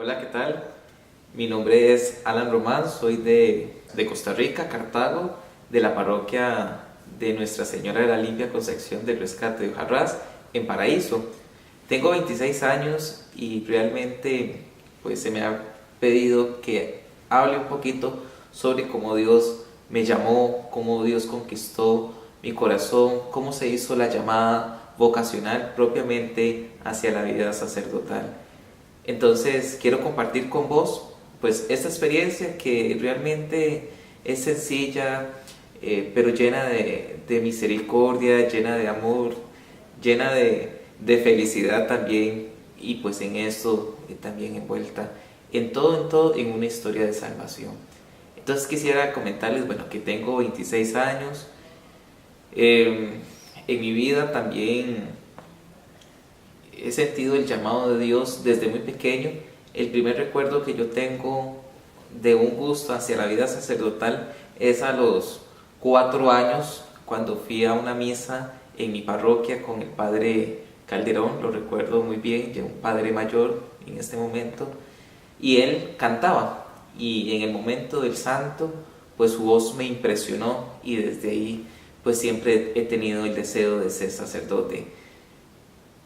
Hola, ¿qué tal? Mi nombre es Alan Román, soy de Costa Rica, Cartago, de la parroquia de Nuestra Señora de la Limpia Concepción del Rescate de Ujarrás, en Paraíso. Tengo 26 años y realmente pues se me ha pedido que hable un poquito sobre cómo Dios me llamó, cómo Dios conquistó mi corazón, cómo se hizo la llamada vocacional propiamente hacia la vida sacerdotal. Entonces quiero compartir con vos pues esta experiencia que realmente es sencilla, pero llena de misericordia, llena de amor, llena de felicidad también, y pues en eso también envuelta en todo, en una historia de salvación. Entonces quisiera comentarles, bueno, que tengo 26 años. En mi vida también he sentido el llamado de Dios desde muy pequeño. El primer recuerdo que yo tengo de un gusto hacia la vida sacerdotal es a los 4 años, cuando fui a una misa en mi parroquia con el padre Calderón, lo recuerdo muy bien, ya un padre mayor en este momento, y él cantaba, y en el momento del santo pues su voz me impresionó, y desde ahí pues siempre he tenido el deseo de ser sacerdote.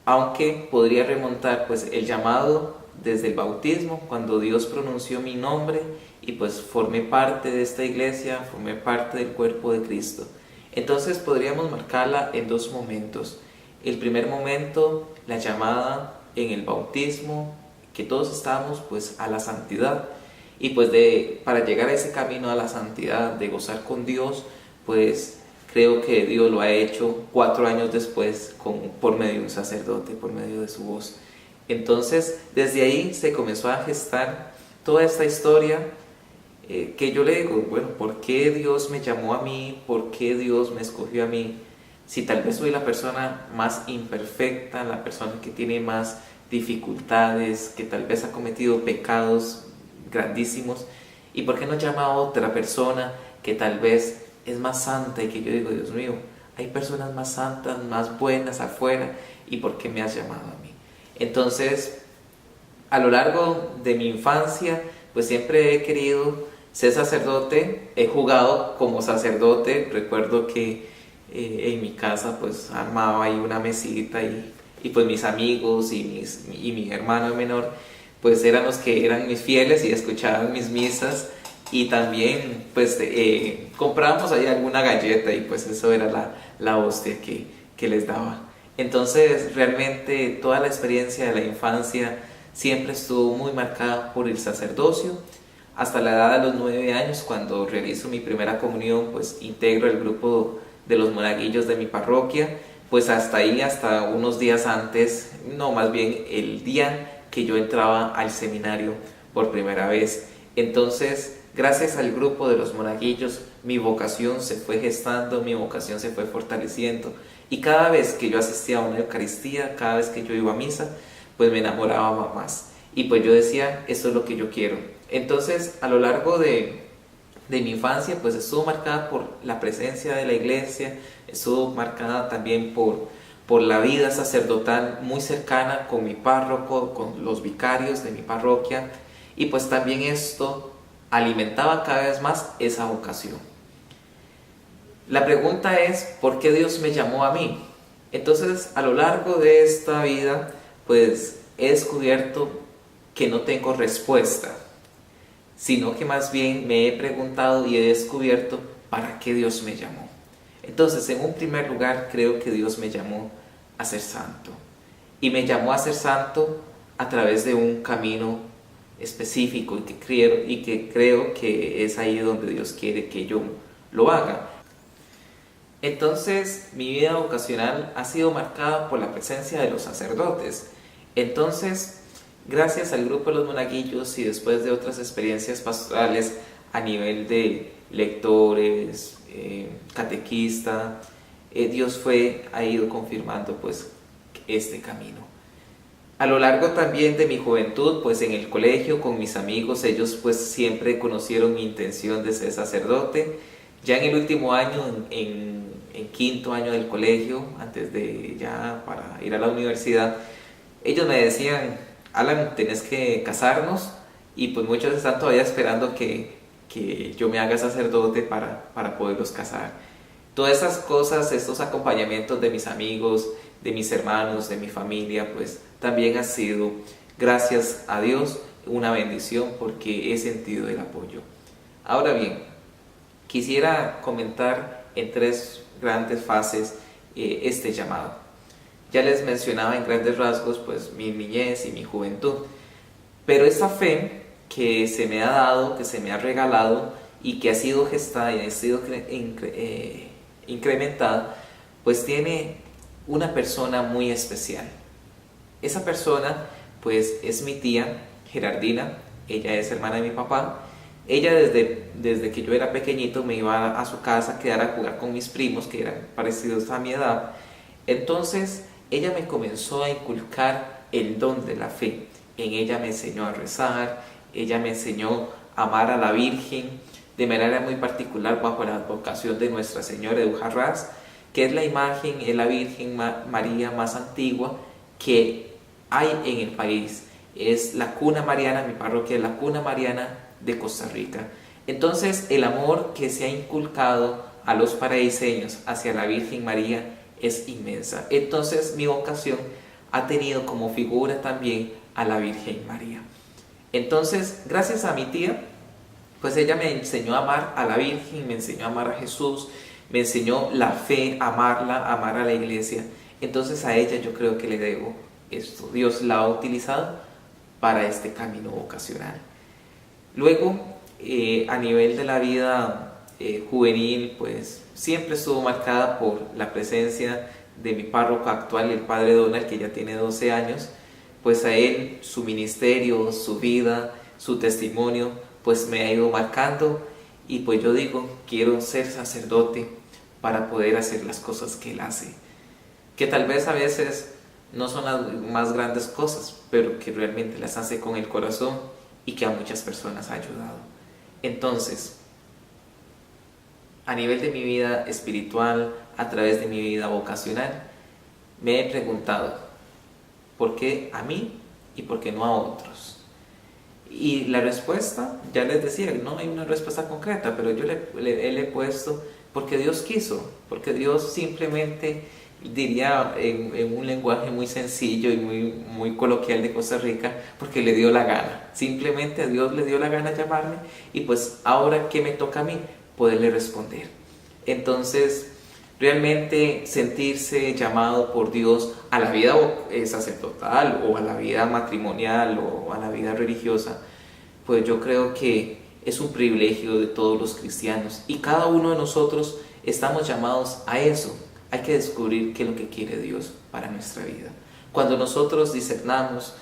Aunque podría remontar pues el llamado desde el bautismo, cuando Dios pronunció mi nombre y pues formé parte de esta iglesia, formé parte del cuerpo de Cristo. Entonces podríamos marcarla en dos momentos. El primer momento, la llamada en el bautismo, que todos estamos pues a la santidad, y pues para llegar a ese camino a la santidad, de gozar con Dios, pues creo que Dios lo ha hecho 4 años después por medio de un sacerdote, por medio de su voz. Entonces, desde ahí se comenzó a gestar toda esta historia, que yo le digo, bueno, ¿por qué Dios me llamó a mí? ¿Por qué Dios me escogió a mí? Si tal vez soy la persona más imperfecta, la persona que tiene más dificultades, que tal vez ha cometido pecados grandísimos, ¿y por qué no llama a otra persona que tal vez es más santa? Y que yo digo, Dios mío, hay personas más santas, más buenas afuera, ¿y por qué me has llamado a mí? Entonces, a lo largo de mi infancia, pues siempre he querido ser sacerdote, he jugado como sacerdote. Recuerdo que en mi casa pues armaba ahí una mesita, y pues mis amigos y mi hermano menor pues eran los que eran mis fieles y escuchaban mis misas, y también pues comprábamos ahí alguna galleta, y pues eso era la hostia que les daba. Entonces realmente toda la experiencia de la infancia siempre estuvo muy marcada por el sacerdocio. Hasta la edad de los 9 años, cuando realizo mi primera comunión, pues integro el grupo de los monaguillos de mi parroquia. Pues hasta ahí, hasta unos días antes, no, más bien el día que yo entraba al seminario por primera vez. Entonces, gracias al grupo de los monaguillos, mi vocación se fue gestando, mi vocación se fue fortaleciendo, y cada vez que yo asistía a una Eucaristía, cada vez que yo iba a misa, pues me enamoraba más, y pues yo decía, esto es lo que yo quiero. Entonces, a lo largo de mi infancia pues estuvo marcada por la presencia de la iglesia, estuvo marcada también por la vida sacerdotal muy cercana con mi párroco, con los vicarios de mi parroquia, y pues también esto alimentaba cada vez más esa vocación. La pregunta es, ¿por qué Dios me llamó a mí? Entonces, a lo largo de esta vida pues he descubierto que no tengo respuesta, sino que más bien me he preguntado y he descubierto para qué Dios me llamó. Entonces, en un primer lugar, creo que Dios me llamó a ser santo, y me llamó a ser santo a través de un camino específico, y que creo que es ahí donde Dios quiere que yo lo haga. Entonces, mi vida vocacional ha sido marcada por la presencia de los sacerdotes. Entonces, gracias al grupo de los monaguillos, y después de otras experiencias pastorales a nivel de lectores, catequista, Dios ha ido confirmando pues este camino. A lo largo también de mi juventud, pues en el colegio con mis amigos, ellos pues siempre conocieron mi intención de ser sacerdote. Ya en el último año, en quinto año del colegio, antes de ya para ir a la universidad, ellos me decían, Alan, tenés que casarnos, y pues muchos están todavía esperando que yo me haga sacerdote para poderlos casar. Todas esas cosas, estos acompañamientos de mis amigos, de mis hermanos, de mi familia, pues también ha sido, gracias a Dios, una bendición porque he sentido el apoyo. Ahora bien, quisiera comentar en tres grandes fases este llamado. Ya les mencionaba en grandes rasgos pues mi niñez y mi juventud, pero esta fe que se me ha dado, que se me ha regalado y que ha sido gestada y ha sido incrementada, pues tiene una persona muy especial. Esa persona pues es mi tía Gerardina. Ella es hermana de mi papá. Ella desde que yo era pequeñito me iba a su casa a quedar a jugar con mis primos que eran parecidos a mi edad. Entonces ella me comenzó a inculcar el don de la fe. En ella me enseñó a rezar, ella me enseñó a amar a la Virgen de manera muy particular bajo la advocación de Nuestra Señora de Ujarrás, que es la imagen, es la Virgen María más antigua que hay en el país. Es la cuna mariana, mi parroquia es la cuna mariana de Costa Rica. Entonces el amor que se ha inculcado a los paraíseños hacia la Virgen María es inmensa. Entonces mi vocación ha tenido como figura también a la Virgen María. Entonces, gracias a mi tía, pues ella me enseñó a amar a la Virgen, me enseñó a amar a Jesús, me enseñó la fe, amarla, amar a la iglesia. Entonces a ella yo creo que le debo esto. Dios la ha utilizado para este camino vocacional. Luego, a nivel de la vida juvenil, pues siempre estuvo marcada por la presencia de mi párroco actual, el padre Donald, que ya tiene 12 años. Pues a él, su ministerio, su vida, su testimonio, pues me ha ido marcando, y pues yo digo, quiero ser sacerdote para poder hacer las cosas que él hace, que tal vez a veces no son las más grandes cosas, pero que realmente las hace con el corazón y que a muchas personas ha ayudado. Entonces, a nivel de mi vida espiritual, a través de mi vida vocacional, me he preguntado, ¿por qué a mí y por qué no a otros? Y la respuesta, ya les decía, no hay una respuesta concreta, pero yo le he puesto porque Dios quiso, porque Dios simplemente, diría en un lenguaje muy sencillo y muy coloquial de Costa Rica, porque le dio la gana. Simplemente a Dios le dio la gana llamarme, y pues ahora ¿qué me toca a mí? Poderle responder. Entonces, realmente sentirse llamado por Dios a la vida sacerdotal o a la vida matrimonial o a la vida religiosa, pues yo creo que es un privilegio de todos los cristianos, y cada uno de nosotros estamos llamados a eso. Hay que descubrir qué es lo que quiere Dios para nuestra vida. Cuando nosotros discernimos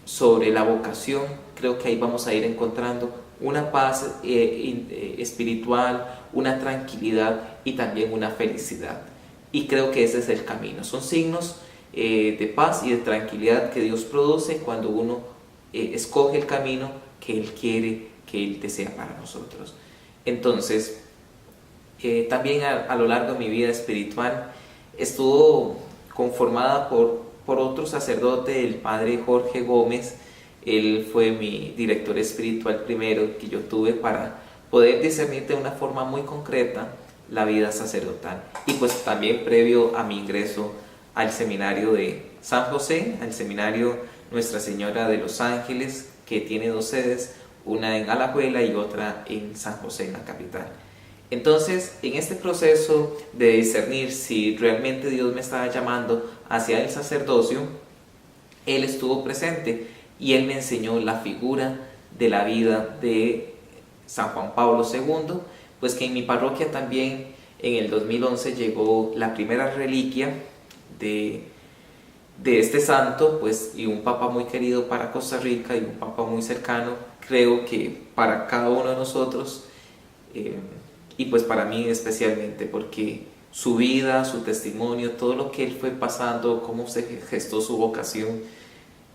sobre la vocación, creo que ahí vamos a ir encontrando una paz espiritual, una tranquilidad y también una felicidad. Y creo que ese es el camino. Son signos de paz y de tranquilidad que Dios produce cuando uno escoge el camino que Él quiere, que Él desea para nosotros. Entonces, también a lo largo de mi vida espiritual estuvo conformada por otro sacerdote, el padre Jorge Gómez. Él fue mi director espiritual primero que yo tuve para poder discernir de una forma muy concreta la vida sacerdotal. Y pues también previo a mi ingreso al seminario de San José, al seminario Nuestra Señora de los Ángeles, que tiene 2 sedes, una en Alajuela y otra en San José, en la capital. Entonces, en este proceso de discernir si realmente Dios me estaba llamando hacia el sacerdocio, Él estuvo presente y Él me enseñó la figura de la vida de San Juan Pablo II, pues que en mi parroquia también en el 2011 llegó la primera reliquia de este santo, pues, y un papa muy querido para Costa Rica y un papa muy cercano, creo que para cada uno de nosotros, y pues para mí especialmente, porque su vida, su testimonio, todo lo que él fue pasando, cómo se gestó su vocación,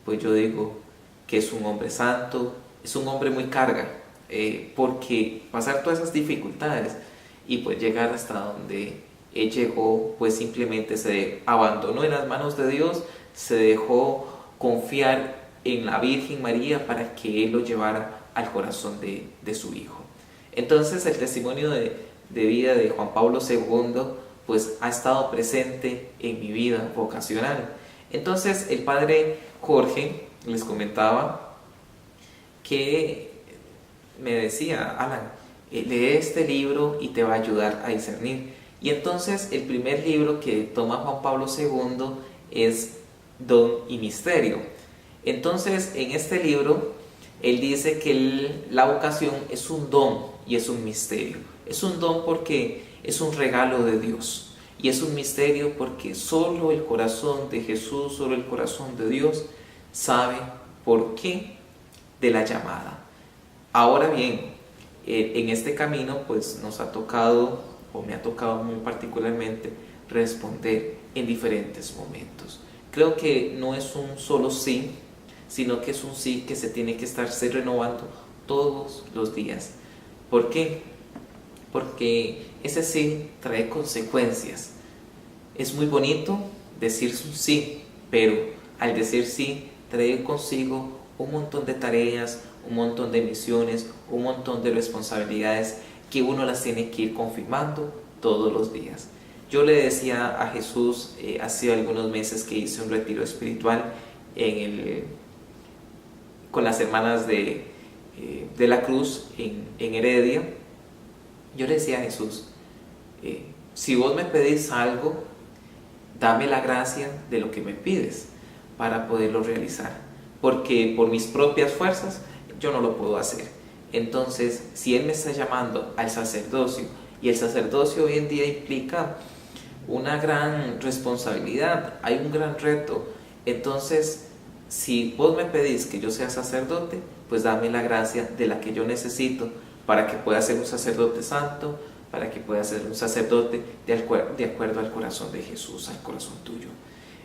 pues yo digo que es un hombre santo, es un hombre muy carga, porque pasar todas esas dificultades y pues llegar hasta donde él llegó, pues simplemente se abandonó en las manos de Dios, se dejó confiar en la Virgen María para que Él lo llevara al corazón de su Hijo. Entonces el testimonio de vida de Juan Pablo II pues ha estado presente en mi vida vocacional. Entonces el padre Jorge les comentaba que me decía: Alan, lee este libro y te va a ayudar a discernir. Y entonces el primer libro que toma Juan Pablo II es Don y Misterio. Entonces en este libro él dice que la vocación es un don y es un misterio. Es un don porque es un regalo de Dios, y es un misterio porque solo el corazón de Jesús, solo el corazón de Dios sabe por qué de la llamada. Ahora bien, en este camino pues nos ha tocado, o me ha tocado muy particularmente, responder en diferentes momentos. Creo que no es un solo sí, sino que es un sí que se tiene que estarse renovando todos los días. ¿Por qué? Porque ese sí trae consecuencias. Es muy bonito decir un sí, pero al decir sí trae consigo un montón de tareas, un montón de misiones, un montón de responsabilidades que uno las tiene que ir confirmando todos los días. Yo le decía a Jesús hace algunos meses que hice un retiro espiritual con las hermanas de la Cruz en Heredia. Yo le decía a Jesús: si vos me pedís algo, dame la gracia de lo que me pides para poderlo realizar, porque por mis propias fuerzas yo no lo puedo hacer. Entonces, si Él me está llamando al sacerdocio, y el sacerdocio hoy en día implica una gran responsabilidad, hay un gran reto, entonces si vos me pedís que yo sea sacerdote, pues dame la gracia de la que yo necesito para que pueda ser un sacerdote santo, para que pueda ser un sacerdote de acuerdo al corazón de Jesús, al corazón tuyo.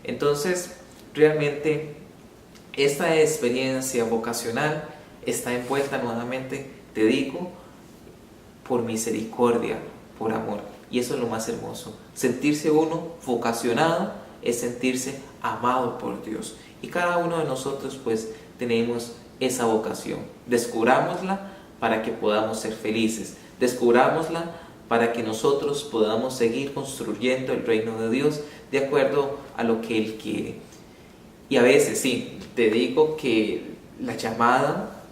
Entonces, realmente esta experiencia vocacional está envuelta nuevamente, te digo, por misericordia, por amor. Y eso es lo más hermoso. Sentirse uno vocacionado es sentirse amado por Dios. Y cada uno de nosotros pues tenemos esa vocación. Descubrámosla para que podamos ser felices. Descubrámosla para que nosotros podamos seguir construyendo el reino de Dios de acuerdo a lo que Él quiere. Y a veces sí, te digo que la llamada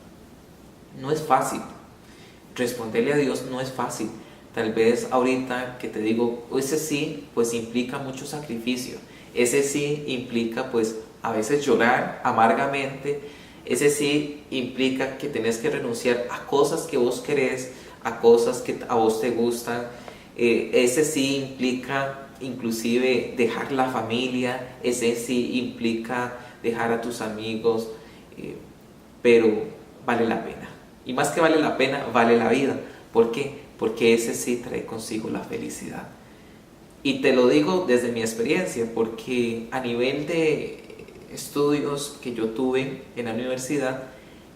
no es fácil. Responderle a Dios no es fácil. Tal vez ahorita que te digo, ese sí, pues implica mucho sacrificio. Ese sí implica pues a veces llorar amargamente. Ese sí implica que tenés que renunciar a cosas que vos querés, a cosas que a vos te gustan. Ese sí implica inclusive dejar la familia. Ese sí implica dejar a tus amigos. Pero vale la pena. Y más que vale la pena, vale la vida. ¿Por qué? Porque ese sí trae consigo la felicidad. Y te lo digo desde mi experiencia, porque a nivel de estudios que yo tuve en la universidad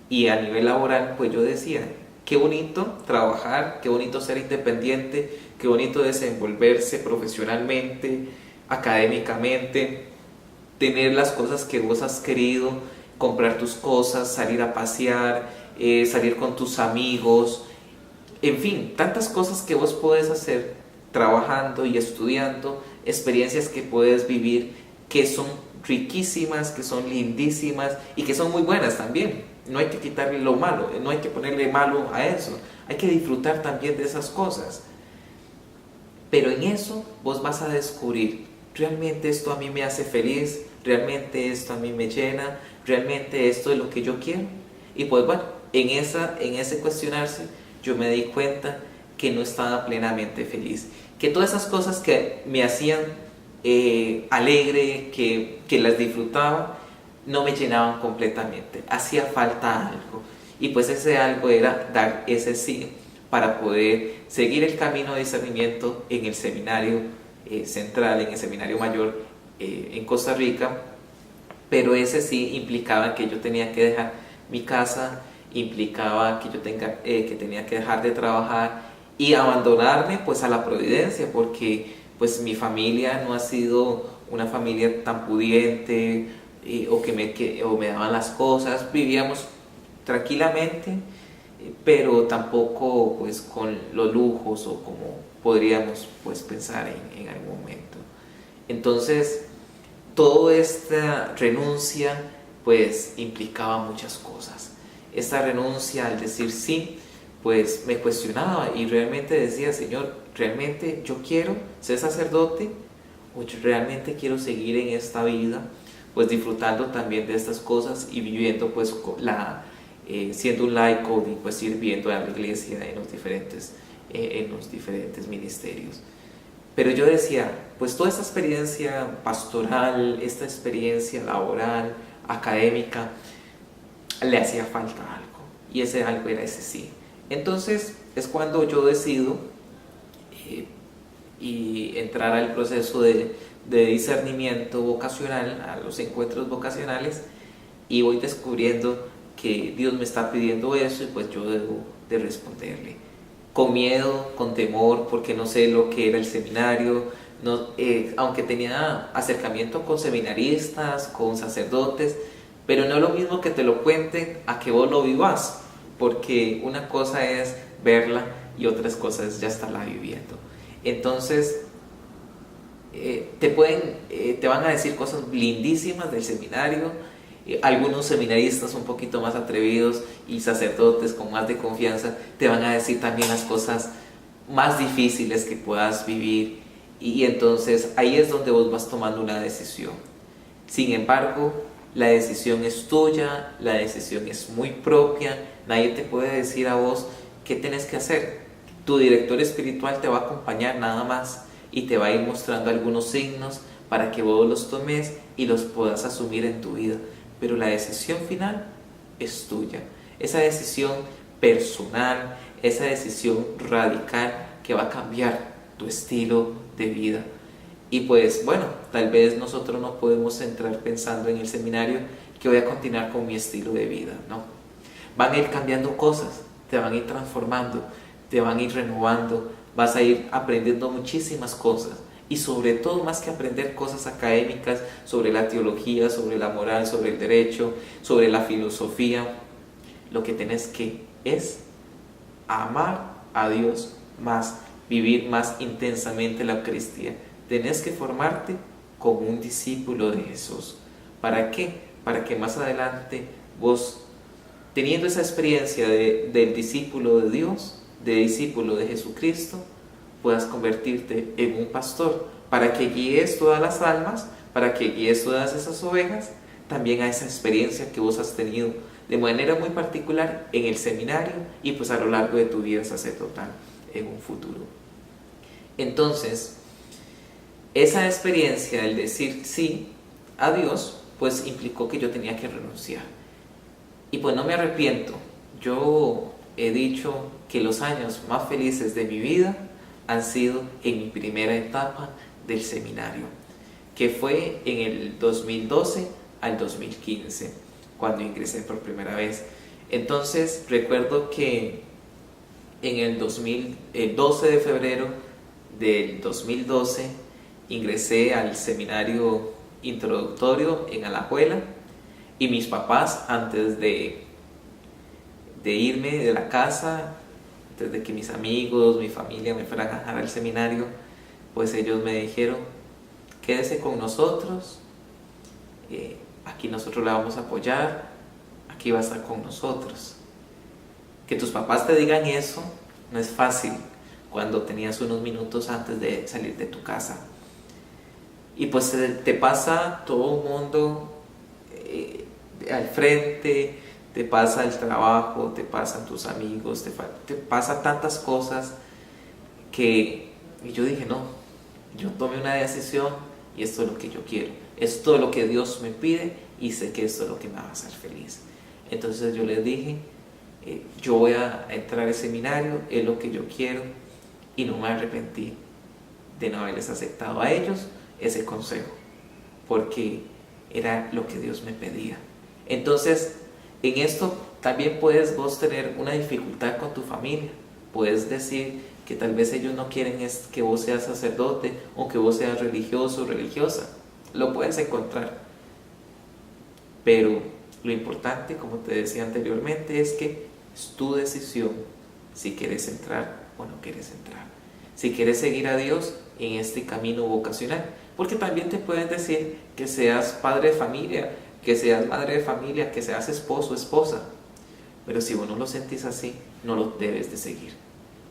y a nivel laboral, pues yo decía, qué bonito trabajar, qué bonito ser independiente, qué bonito desenvolverse profesionalmente, académicamente, tener las cosas que vos has querido, comprar tus cosas, salir a pasear, salir con tus amigos, en fin, tantas cosas que vos podés hacer trabajando y estudiando, experiencias que puedes vivir que son riquísimas, que son lindísimas y que son muy buenas también. No hay que quitarle lo malo, no hay que ponerle malo a eso, hay que disfrutar también de esas cosas. Pero en eso vos vas a descubrir, realmente esto a mí me hace feliz, realmente esto a mí me llena, realmente esto es lo que yo quiero. Y pues bueno, en ese cuestionarse yo me di cuenta que no estaba plenamente feliz, que todas esas cosas que me hacían alegre, que las disfrutaba, no me llenaban completamente, hacía falta algo. Y pues ese algo era dar ese sí para poder seguir el camino de discernimiento en el seminario central, en el seminario mayor en Costa Rica. Pero ese sí implicaba que yo tenía que dejar mi casa, implicaba que yo tenía que dejar de trabajar y abandonarme pues a la providencia, porque pues mi familia no ha sido una familia tan pudiente, o me daban las cosas, vivíamos tranquilamente, pero tampoco pues con los lujos o como podríamos pues pensar en algún momento. Entonces, toda esta renuncia pues implicaba muchas cosas. Esta renuncia al decir sí, pues me cuestionaba y realmente decía, Señor, ¿realmente yo quiero ser sacerdote? ¿O yo realmente quiero seguir en esta vida? Pues disfrutando también de estas cosas y viviendo pues siendo un laico y pues sirviendo a la iglesia en los diferentes ministerios. Pero yo decía, pues toda esta experiencia pastoral, esta experiencia laboral, académica, le hacía falta algo. Y ese algo era ese sí. Entonces es cuando yo decido y entrar al proceso de discernimiento vocacional, a los encuentros vocacionales, y voy descubriendo que Dios me está pidiendo eso y pues yo debo de responderle. Con miedo, con temor, porque no sé lo que era el seminario, no, aunque tenía acercamiento con seminaristas, con sacerdotes, pero no es lo mismo que te lo cuenten a que vos lo vivas, porque una cosa es verla y otras cosas ya estarla viviendo. Entonces, te van a decir cosas lindísimas del seminario, algunos seminaristas un poquito más atrevidos y sacerdotes con más de confianza te van a decir también las cosas más difíciles que puedas vivir, y entonces ahí es donde vos vas tomando una decisión. Sin embargo, la decisión es tuya, la decisión es muy propia, nadie te puede decir a vos qué tenés que hacer. Tu director espiritual te va a acompañar nada más y te va a ir mostrando algunos signos para que vos los tomes y los puedas asumir en tu vida. Pero la decisión final es tuya. Esa decisión personal, esa decisión radical que va a cambiar tu estilo de vida. Y pues bueno, tal vez nosotros no podemos entrar pensando en el seminario que voy a continuar con mi estilo de vida, ¿no? Van a ir cambiando cosas, te van a ir transformando, te van a ir renovando, vas a ir aprendiendo muchísimas cosas. Y sobre todo, más que aprender cosas académicas sobre la teología, sobre la moral, sobre el derecho, sobre la filosofía, lo que tenés que es amar a Dios más, vivir más intensamente la Eucaristía. Tenés que formarte como un discípulo de Jesús. ¿Para qué? Para que más adelante vos, teniendo esa experiencia del discípulo de Dios, de discípulo de Jesucristo, puedas convertirte en un pastor, para que guíes todas las almas, para que guíes todas esas ovejas, también a esa experiencia que vos has tenido de manera muy particular en el seminario y pues a lo largo de tu vida sacerdotal en un futuro. Entonces, esa experiencia del decir sí a Dios, pues implicó que yo tenía que renunciar. Y pues no me arrepiento. Yo he dicho que los años más felices de mi vida han sido en mi primera etapa del seminario, que fue en el 2012 al 2015, cuando ingresé por primera vez. Entonces recuerdo que en el 12 de febrero del 2012 ingresé al seminario introductorio en Alajuela, y mis papás, antes de irme de la casa, antes de que mis amigos, mi familia me fueran a dejar al seminario, pues ellos me dijeron: quédese con nosotros, aquí nosotros la vamos a apoyar, aquí va a estar con nosotros. Que tus papás te digan eso no es fácil cuando tenías unos minutos antes de salir de tu casa. Y pues te pasa todo el mundo al frente, te pasa el trabajo, te pasan tus amigos, te pasa tantas cosas y yo dije: no, yo tomé una decisión y esto es lo que yo quiero, esto es lo que Dios me pide y sé que esto es lo que me va a hacer feliz. Entonces yo les dije: yo voy a entrar al seminario, es lo que yo quiero, y no me arrepentí de no haberles aceptado a ellos ese consejo, porque era lo que Dios me pedía. Entonces, en esto también puedes vos tener una dificultad con tu familia. Puedes decir que tal vez ellos no quieren que vos seas sacerdote o que vos seas religioso o religiosa. Lo puedes encontrar. pero lo importante, como te decía anteriormente, es que es tu decisión si quieres entrar o no quieres entrar. Si quieres seguir a Dios en este camino vocacional. Porque también te pueden decir que seas padre de familia, que seas madre de familia, que seas esposo o esposa. Pero si vos no lo sentís así, no lo debes de seguir.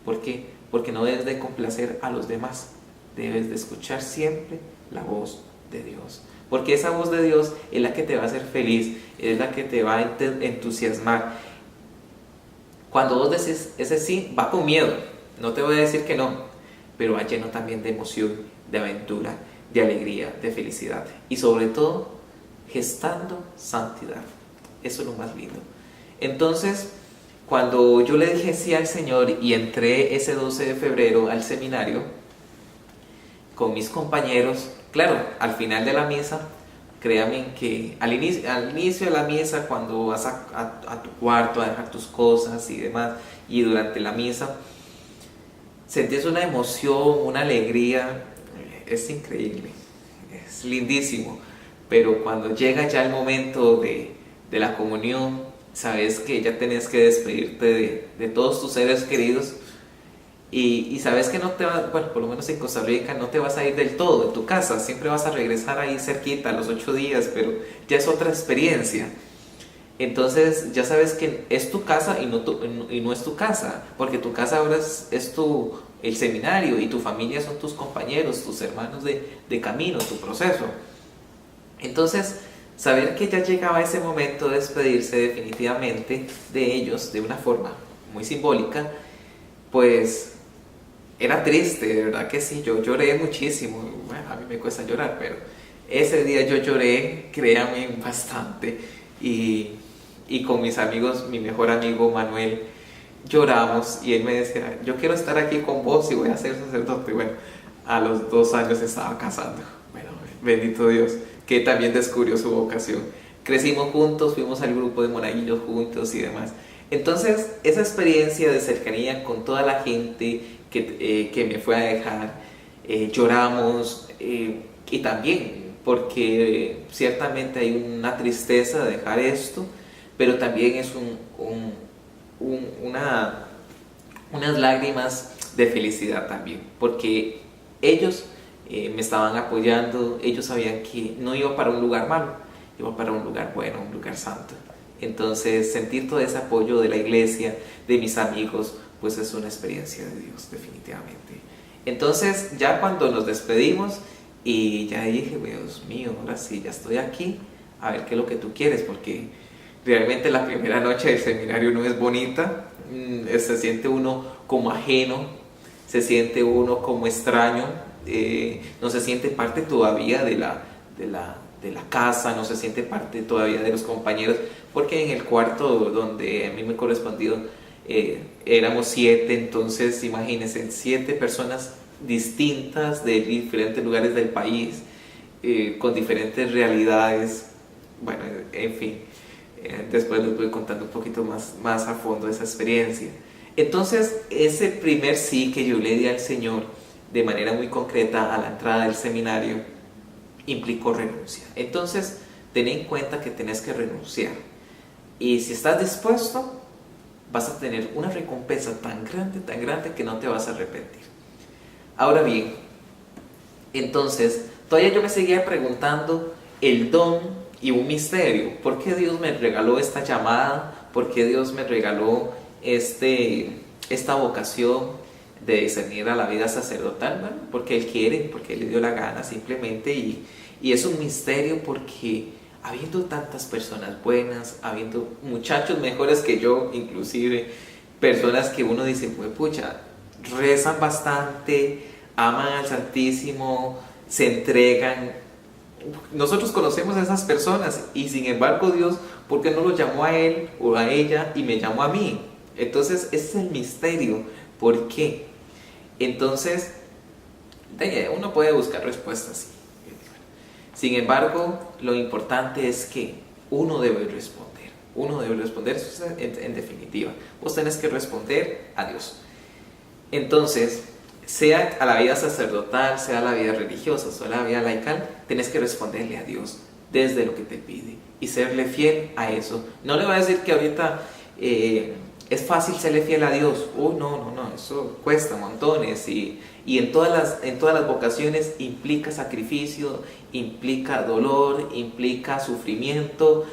¿Por qué? Porque no debes de complacer a los demás. Debes de escuchar siempre la voz de Dios. Porque esa voz de Dios es la que te va a hacer feliz, es la que te va a entusiasmar. Cuando vos decís ese sí, va con miedo. No te voy a decir que no, pero va lleno también de emoción, de aventura, de alegría, de felicidad. Y sobre todo, gestando santidad. Eso es lo más lindo. Entonces, cuando yo le dije sí al Señor y entré ese 12 de febrero al seminario con mis compañeros, claro, al final de la misa, créanme que al inicio de la misa, cuando vas a tu cuarto a dejar tus cosas y demás, y durante la misa, sentís una emoción, una alegría, es increíble, es lindísimo, pero cuando llega ya el momento de la comunión, sabes que ya tenés que despedirte de todos tus seres queridos y sabes que no te vas, bueno, por lo menos en Costa Rica no te vas a ir del todo de tu casa, siempre vas a regresar ahí cerquita a los 8 días, pero ya es otra experiencia. Entonces ya sabes que es tu casa y no es tu casa, porque tu casa ahora es el seminario y tu familia son tus compañeros, tus hermanos de camino, tu proceso. Entonces, saber que ya llegaba ese momento de despedirse definitivamente de ellos de una forma muy simbólica, pues era triste, de verdad que sí, yo lloré muchísimo. Bueno, a mí me cuesta llorar, pero ese día yo lloré, créanme, bastante. Y con mis amigos, mi mejor amigo Manuel, lloramos y él me decía, yo quiero estar aquí con vos y voy a ser sacerdote. Bueno, a los 2 años se estaba casando. Bueno, bendito Dios, que también descubrió su vocación. Crecimos juntos, fuimos al grupo de monaguillos juntos y demás. Entonces, esa experiencia de cercanía con toda la gente que me fue a dejar, lloramos y también porque ciertamente hay una tristeza de dejar esto, pero también es unas lágrimas de felicidad también, porque ellos me estaban apoyando, ellos sabían que no iba para un lugar malo, iba para un lugar bueno, un lugar santo. Entonces sentir todo ese apoyo de la iglesia, de mis amigos, pues es una experiencia de Dios definitivamente. Entonces ya cuando nos despedimos y ya dije, Dios mío, ahora sí, ya estoy aquí, a ver qué es lo que tú quieres, porque realmente la primera noche del seminario no es bonita, se siente uno como ajeno, se siente uno como extraño, no se siente parte todavía de la casa, no se siente parte todavía de los compañeros, porque en el cuarto donde a mí me correspondió éramos 7, entonces imagínense, 7 personas distintas de diferentes lugares del país, con diferentes realidades, bueno, en fin, después les voy contando un poquito más a fondo esa experiencia. Entonces, ese primer sí que yo le di al Señor de manera muy concreta a la entrada del seminario implicó renuncia. Entonces, ten en cuenta que tenés que renunciar. Y si estás dispuesto, vas a tener una recompensa tan grande que no te vas a arrepentir. Ahora bien, entonces, todavía yo me seguía preguntando el don y un misterio. ¿Por qué Dios me regaló esta llamada? ¿Por qué Dios me regaló esta vocación de discernir a la vida sacerdotal? Bueno, porque Él quiere, porque Él le dio la gana simplemente, y es un misterio porque habiendo tantas personas buenas, habiendo muchachos mejores que yo, inclusive personas que uno dice, pues pucha, rezan bastante, aman al Santísimo, se entregan. Nosotros conocemos a esas personas y sin embargo Dios, ¿por qué no lo llamó a él o a ella y me llamó a mí? Entonces ese es el misterio. ¿Por qué? Entonces uno puede buscar respuestas. Sin embargo, lo importante es que uno debe responder. Uno debe responder, eso es en definitiva. Vos tenés que responder a Dios. Entonces, sea a la vida sacerdotal, sea a la vida religiosa, sea a la vida laical, tenés que responderle a Dios. desde lo que te pide y serle fiel a eso. No le voy a decir que ahorita es fácil serle fiel a Dios. No, eso cuesta montones y en todas las vocaciones implica sacrificio, implica dolor, implica sufrimiento,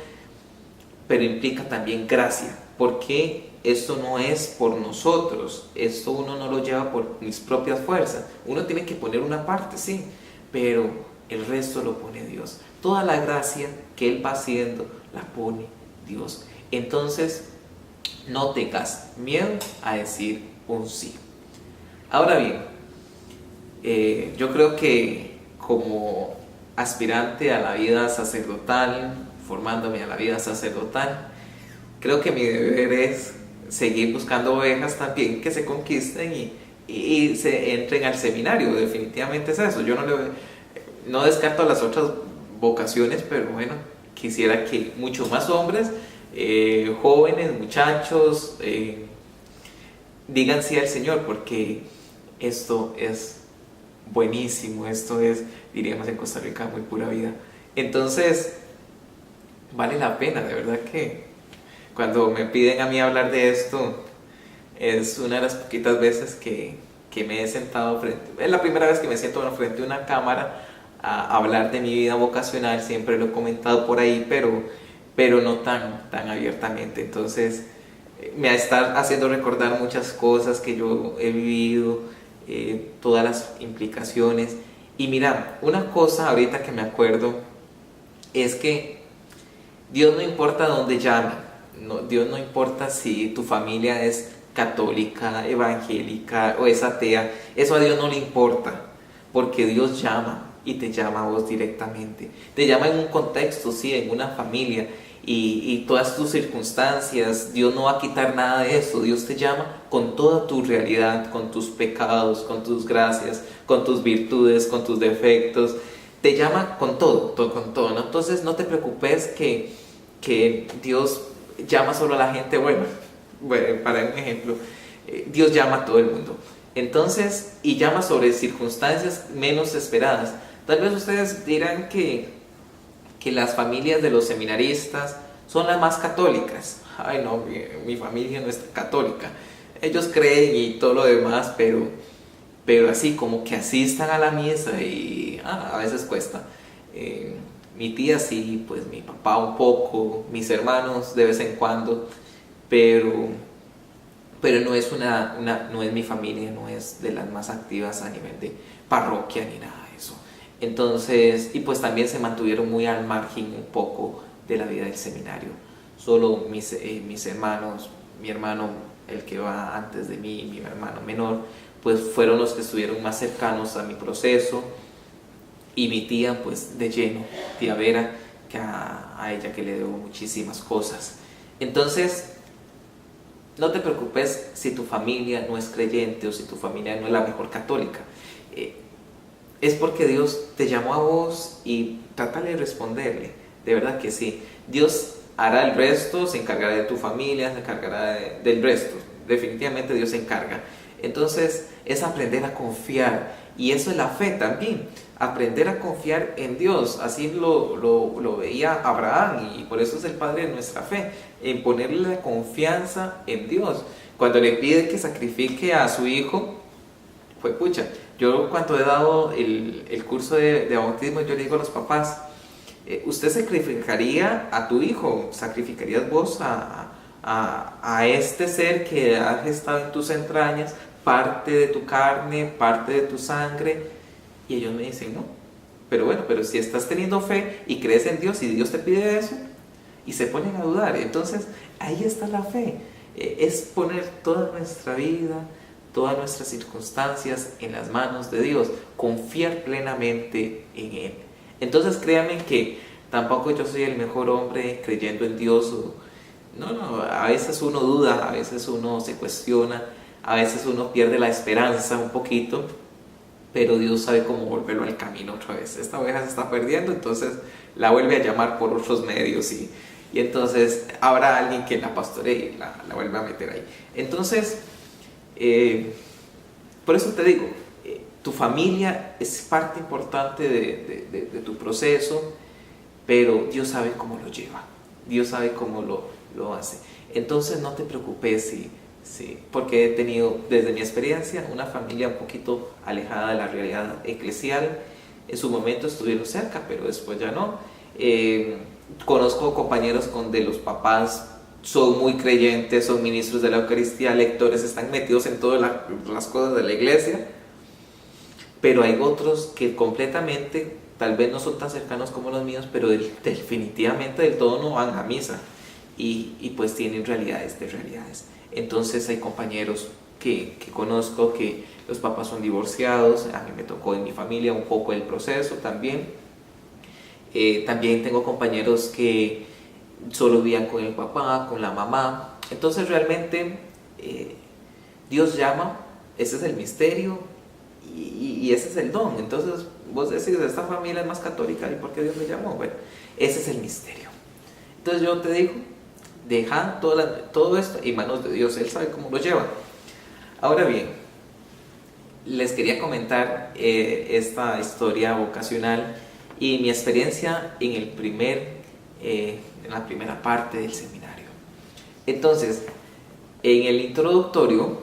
pero implica también gracia, porque esto no es por nosotros, esto uno no lo lleva por mis propias fuerzas, uno tiene que poner una parte, sí, pero el resto lo pone Dios. Toda la gracia que Él va haciendo la pone Dios. Entonces, no tengas miedo a decir un sí. Ahora bien, yo creo que como aspirante a la vida sacerdotal, formándome a la vida sacerdotal, creo que mi deber es seguir buscando ovejas también que se conquisten y se entren al seminario. Definitivamente es eso. Yo no descarto las otras vocaciones, pero bueno, quisiera que muchos más hombres, jóvenes, muchachos, digan sí al Señor, porque esto es buenísimo, esto es, diríamos en Costa Rica, muy pura vida. Entonces, vale la pena, de verdad que cuando me piden a mí hablar de esto, es una de las poquitas veces que me he sentado es la primera vez que me siento frente a una cámara a hablar de mi vida vocacional. Siempre lo he comentado por ahí, pero no tan abiertamente. Entonces me está haciendo recordar muchas cosas que yo he vivido, todas las implicaciones. Y mira, una cosa ahorita que me acuerdo es que Dios no importa dónde llame. Dios no importa si tu familia es católica, evangélica o es atea. Eso a Dios no le importa, porque Dios llama y te llama a vos directamente. Te llama en un contexto, sí, en una familia y todas tus circunstancias. Dios no va a quitar nada de eso. Dios te llama con toda tu realidad, con tus pecados, con tus gracias, con tus virtudes, con tus defectos. Te llama con todo, con todo, ¿no? Entonces no te preocupes que Dios llama solo a la gente buena. Bueno, para un ejemplo, Dios llama a todo el mundo. Entonces, y llama sobre circunstancias menos esperadas. Tal vez ustedes dirán que las familias de los seminaristas son las más católicas. Ay no, mi familia no es católica. Ellos creen y todo lo demás, pero así como que asistan a la misa y a veces cuesta. Mi tía sí, pues mi papá un poco, mis hermanos de vez en cuando, pero no es no es mi familia, no es de las más activas a nivel de parroquia ni nada de eso. Entonces, y pues también se mantuvieron muy al margen un poco de la vida del seminario. Solo mis hermanos, mi hermano, el que va antes de mí, mi hermano menor, pues fueron los que estuvieron más cercanos a mi proceso. Y mi tía, pues de lleno, tía Vera, que a ella que le debo muchísimas cosas. Entonces, no te preocupes si tu familia no es creyente o si tu familia no es la mejor católica. Es porque Dios te llamó a vos y trátale de responderle. De verdad que sí. Dios hará el resto, se encargará de tu familia, se encargará del resto. Definitivamente Dios se encarga. Entonces, es aprender a confiar. Y eso es la fe también. Aprender a confiar en Dios. Así lo veía Abraham y por eso es el padre de nuestra fe. En ponerle la confianza en Dios. Cuando le pide que sacrifique a su hijo, fue pucha. Yo cuando he dado el curso de bautismo, yo le digo a los papás, ¿usted sacrificaría a tu hijo? ¿Sacrificarías vos a este ser que ha gestado en tus entrañas, parte de tu carne, parte de tu sangre? Y ellos me dicen, no. Pero bueno, pero si estás teniendo fe y crees en Dios y Dios te pide eso, y se ponen a dudar. Entonces, ahí está la fe. Es poner toda nuestra vida, todas nuestras circunstancias en las manos de Dios, confiar plenamente en Él. Entonces créanme que tampoco yo soy el mejor hombre creyendo en Dios. No, a veces uno duda, a veces uno se cuestiona, a veces uno pierde la esperanza un poquito, pero Dios sabe cómo volverlo al camino otra vez. Esta oveja se está perdiendo, entonces la vuelve a llamar por otros medios y entonces habrá alguien que la pastoree y la vuelve a meter ahí. Entonces, por eso te digo, tu familia es parte importante de tu proceso pero Dios sabe cómo lo lleva, Dios sabe cómo lo hace. Entonces no te preocupes porque he tenido desde mi experiencia una familia un poquito alejada de la realidad eclesial. En su momento estuvieron cerca, pero después ya no. Conozco compañeros donde los papás son muy creyentes, son ministros de la Eucaristía, lectores, están metidos en todas las cosas de la iglesia, pero hay otros que completamente, tal vez no son tan cercanos como los míos, pero definitivamente del todo no van a misa y pues tienen realidades de realidades. Entonces hay compañeros que conozco que los papás son divorciados, a mí me tocó en mi familia un poco el proceso también. También tengo compañeros que solo vivían con el papá, con la mamá. Entonces realmente Dios llama, ese es el misterio y ese es el don. Entonces vos decís, esta familia es más católica, ¿y por qué Dios me llamó? Bueno, ese es el misterio. Entonces yo te digo, deja todo esto en manos de Dios, Él sabe cómo lo lleva. Ahora bien, les quería comentar esta historia vocacional y mi experiencia en la primera parte del seminario. Entonces, en el introductorio,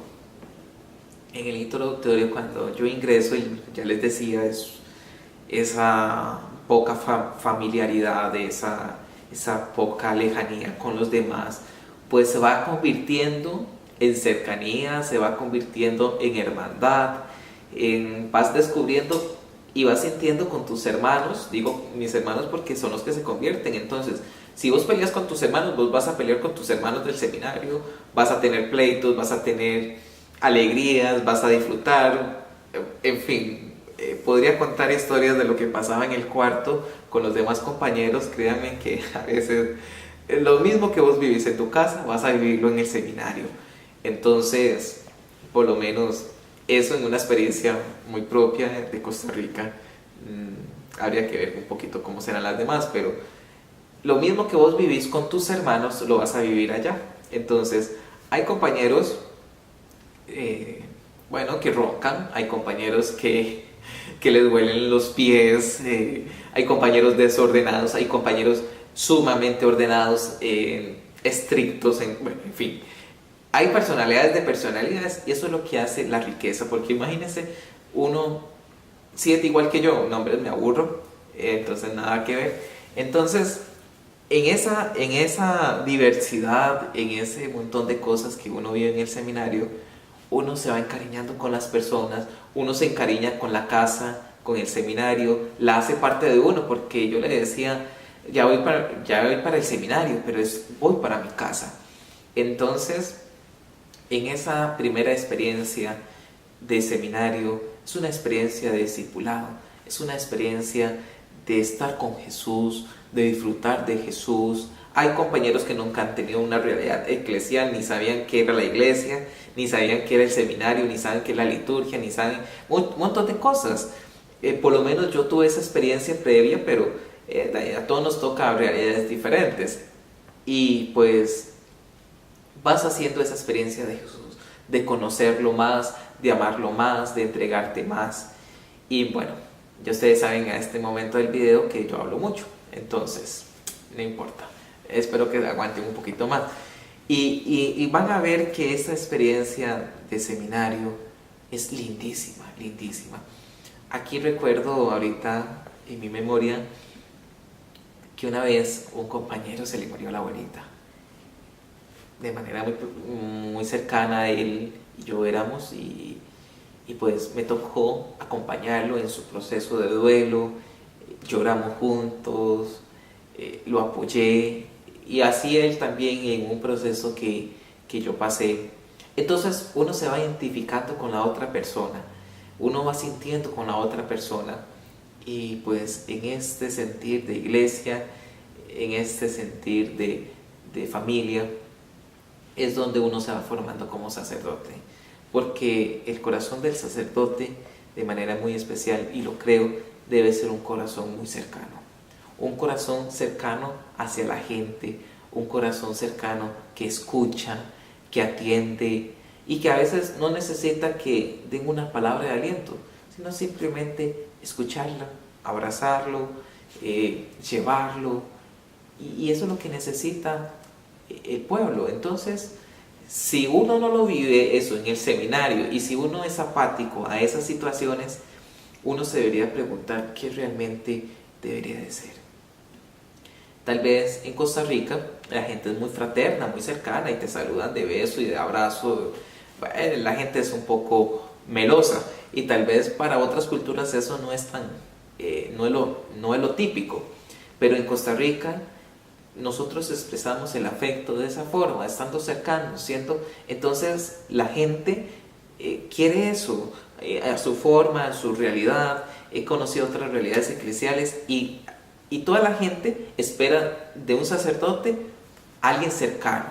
cuando yo ingreso, y ya les decía, esa poca familiaridad, esa poca lejanía con los demás, pues se va convirtiendo en cercanía, se va convirtiendo en hermandad, vas descubriendo y vas sintiendo con tus hermanos, digo mis hermanos porque son los que se convierten. Entonces, si vos peleas con tus hermanos, vos vas a pelear con tus hermanos del seminario, vas a tener pleitos, vas a tener alegrías, vas a disfrutar, en fin, podría contar historias de lo que pasaba en el cuarto con los demás compañeros. Créanme que a veces lo mismo que vos vivís en tu casa, vas a vivirlo en el seminario. Entonces, por lo menos eso en una experiencia muy propia de Costa Rica. Habría que ver un poquito cómo serán las demás, pero lo mismo que vos vivís con tus hermanos lo vas a vivir allá. Entonces, hay compañeros que roncan, hay compañeros que les duelen los pies, hay compañeros desordenados, hay compañeros sumamente ordenados, estrictos, en fin. Hay personalidades de personalidades y eso es lo que hace la riqueza, porque imagínense, uno siente igual que yo, no, hombre, me aburro, entonces nada que ver. Entonces, en esa diversidad, en ese montón de cosas que uno vive en el seminario, uno se va encariñando con las personas, uno se encariña con la casa, con el seminario, la hace parte de uno, porque yo le decía, ya voy para el seminario, pero voy para mi casa. Entonces, en esa primera experiencia de seminario, es una experiencia de discipulado, es una experiencia de estar con Jesús, de disfrutar de Jesús. Hay compañeros que nunca han tenido una realidad eclesial, ni sabían qué era la iglesia, ni sabían qué era el seminario, ni saben qué es la liturgia, ni saben un montón de cosas. Por lo menos yo tuve esa experiencia previa, pero a todos nos toca realidades diferentes. Y pues vas haciendo esa experiencia de Jesús, de conocerlo más, de amarlo más, de entregarte más. Y bueno, ya ustedes saben a este momento del video que yo hablo mucho, entonces no importa, espero que aguanten un poquito más. Y van a ver que esta experiencia de seminario es lindísima, lindísima. Aquí recuerdo ahorita en mi memoria que una vez un compañero se le murió a la abuelita. De manera muy cercana a él y yo éramos, y pues me tocó acompañarlo en su proceso de duelo. Lloramos juntos, lo apoyé, y así él también en un proceso que yo pasé. Entonces uno se va identificando con la otra persona, uno va sintiendo con la otra persona, y pues en este sentir de iglesia, en este sentir de familia, es donde uno se va formando como sacerdote, porque el corazón del sacerdote, de manera muy especial, y lo creo, debe ser un corazón muy cercano, un corazón cercano hacia la gente, un corazón cercano que escucha, que atiende, y que a veces no necesita que den una palabra de aliento, sino simplemente escucharla, abrazarlo, llevarlo, y eso es lo que necesita el pueblo. Entonces, si uno no lo vive eso en el seminario, y si uno es apático a esas situaciones, uno se debería preguntar qué realmente debería de ser. Tal vez en Costa Rica la gente es muy fraterna, muy cercana, y te saludan de beso y de abrazo. Bueno, la gente es un poco melosa, y tal vez para otras culturas eso no es tan, no es lo típico. Pero en Costa Rica nosotros expresamos el afecto de esa forma, estando cercanos, ¿cierto? Entonces la gente quiere eso, a su forma, a su realidad. He conocido otras realidades eclesiales, y toda la gente espera de un sacerdote alguien cercano,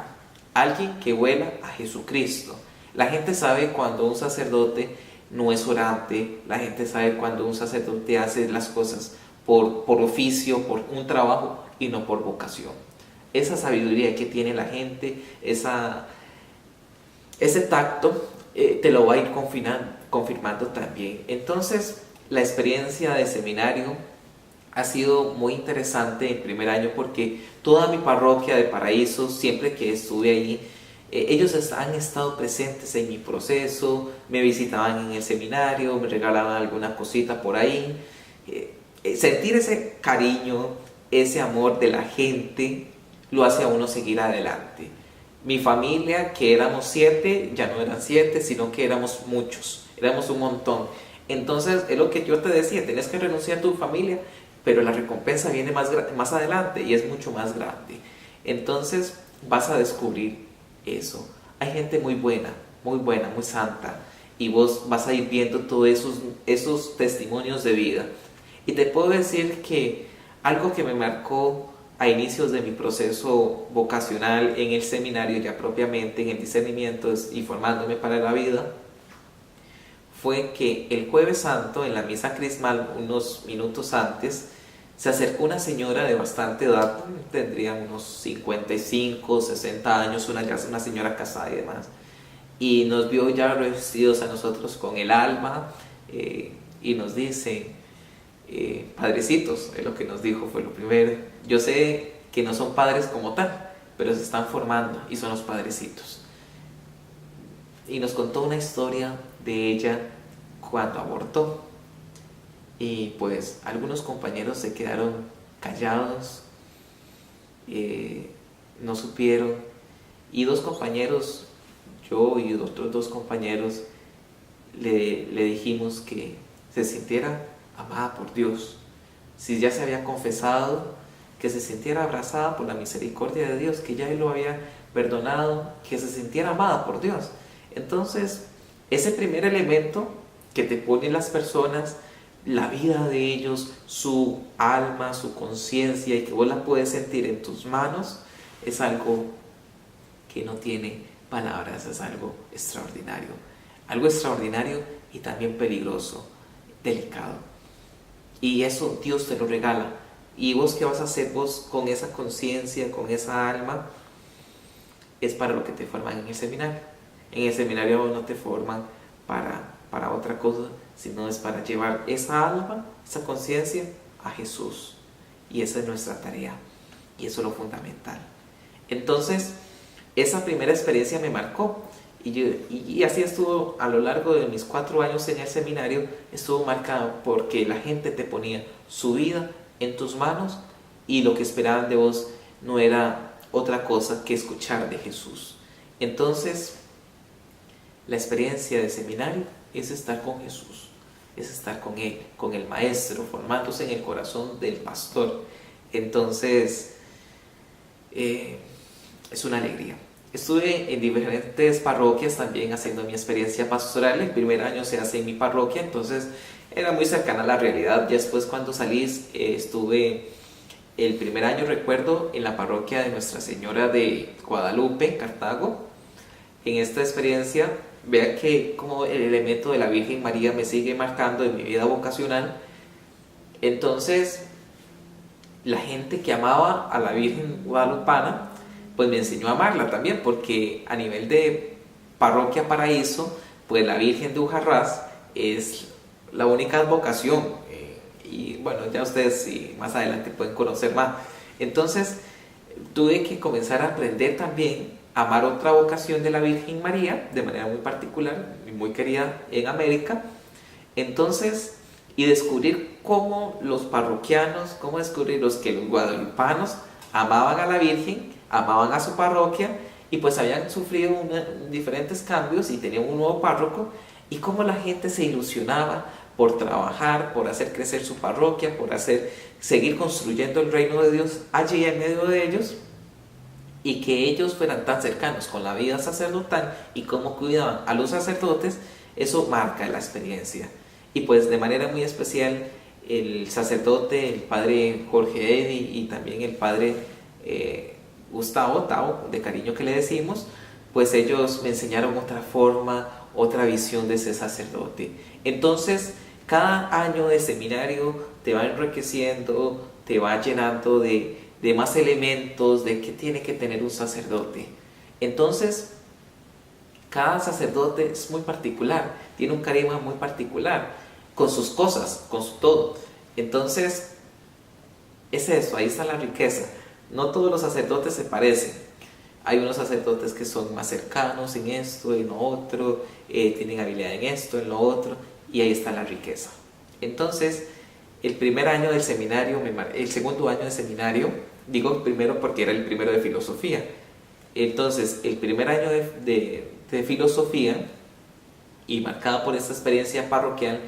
alguien que huela a Jesucristo. La gente sabe cuando un sacerdote no es orante, la gente sabe cuando un sacerdote hace las cosas por oficio, por un trabajo, y no por vocación. Esa sabiduría que tiene la gente, ese tacto, te lo va a ir confirmando también. Entonces, la experiencia de seminario ha sido muy interesante en primer año, porque toda mi parroquia de Paraíso, siempre que estuve ahí, ellos han estado presentes en mi proceso, me visitaban en el seminario, me regalaban alguna cosita por ahí. Sentir ese cariño, ese amor de la gente, lo hace a uno seguir adelante. Mi familia, que éramos 7, ya no eran 7, sino que éramos muchos, éramos un montón. Entonces, es lo que yo te decía, tenés que renunciar a tu familia, pero la recompensa viene más adelante, y es mucho más grande. Entonces, vas a descubrir eso. Hay gente muy buena, muy santa, y vos vas a ir viendo todos esos testimonios de vida. Y te puedo decir que algo que me marcó a inicios de mi proceso vocacional en el seminario, ya propiamente en el discernimiento y formándome para la vida, fue que el Jueves Santo, en la misa crismal, unos minutos antes, se acercó una señora de bastante edad, tendría unos 55, 60 años, una señora casada y demás, y nos vio ya revestidos a nosotros con el alma, y nos dice: padrecitos, es lo que nos dijo, fue lo primero. Yo sé que no son padres como tal, pero se están formando y son los padrecitos. Y nos contó una historia de ella cuando abortó. Y pues algunos compañeros se quedaron callados, no supieron. Y 2 compañeros, yo y otros 2 compañeros, le dijimos que se sintiera amada por Dios. Si ya se había confesado, que se sintiera abrazada por la misericordia de Dios, que ya Él lo había perdonado, que se sintiera amada por Dios. Entonces, ese primer elemento que te ponen las personas, la vida de ellos, su alma, su conciencia, y que vos la puedes sentir en tus manos, es algo que no tiene palabras, es algo extraordinario. Algo extraordinario y también peligroso, delicado. Y eso Dios te lo regala. ¿Y vos qué vas a hacer vos con esa conciencia, con esa alma? Es para lo que te forman en el seminario. En el seminario no te forman para otra cosa, sino es para llevar esa alma, esa conciencia a Jesús. Y esa es nuestra tarea. Y eso es lo fundamental. Entonces, esa primera experiencia me marcó. Y así estuvo a lo largo de mis 4 años en el seminario. Estuvo marcado porque la gente te ponía su vida en tus manos, y lo que esperaban de vos no era otra cosa que escuchar de Jesús. Entonces, la experiencia de seminario es estar con Jesús, es estar con Él, con el Maestro, formándose en el corazón del pastor. Entonces, es una alegría. Estuve en diferentes parroquias también haciendo mi experiencia pastoral. El primer año se hace en mi parroquia, entonces era muy cercana a la realidad. Ya después, cuando salí, estuve el primer año, recuerdo, en la parroquia de Nuestra Señora de Guadalupe, Cartago. En esta experiencia, vea que como el elemento de la Virgen María me sigue marcando en mi vida vocacional. Entonces, la gente que amaba a la Virgen guadalupana, pues me enseñó a amarla también, porque a nivel de parroquia Paraíso, pues la Virgen de Ujarrás es la única vocación, y bueno, ya ustedes sí, más adelante pueden conocer más. Entonces, tuve que comenzar a aprender también a amar otra vocación de la Virgen María, de manera muy particular y muy querida en América. Entonces, y descubrir cómo los parroquianos, cómo descubrir que los guadalupanos amaban a la Virgen, amaban a su parroquia, y pues habían sufrido diferentes cambios y tenían un nuevo párroco, y cómo la gente se ilusionaba por trabajar, por hacer crecer su parroquia, por seguir construyendo el reino de Dios allí en medio de ellos, y que ellos fueran tan cercanos con la vida sacerdotal y cómo cuidaban a los sacerdotes. Eso marca la experiencia. Y pues de manera muy especial el sacerdote, el padre Jorge Eddy y también el padre Gustavo Tao, de cariño que le decimos, pues ellos me enseñaron otra forma, otra visión de ese sacerdote. Entonces, cada año de seminario te va enriqueciendo, te va llenando de más elementos de qué tiene que tener un sacerdote. Entonces, cada sacerdote es muy particular, tiene un carisma muy particular, con sus cosas, con su todo. Entonces, es eso, ahí está la riqueza. No todos los sacerdotes se parecen. Hay unos sacerdotes que son más cercanos en esto, en lo otro, tienen habilidad en esto, en lo otro, y ahí está la riqueza. Entonces, el primer año del seminario, el segundo año de seminario, digo primero porque era el primero de filosofía. Entonces, el primer año de filosofía, y marcado por esta experiencia parroquial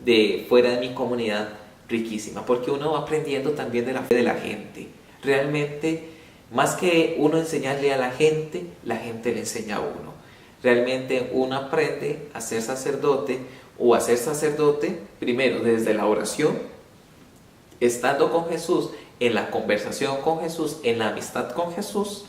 de fuera de mi comunidad, riquísima, porque uno va aprendiendo también de la fe de la gente. Realmente, más que uno enseñarle a la gente le enseña a uno. Realmente uno aprende a ser sacerdote, o a ser sacerdote primero desde la oración, estando con Jesús, en la conversación con Jesús, en la amistad con Jesús,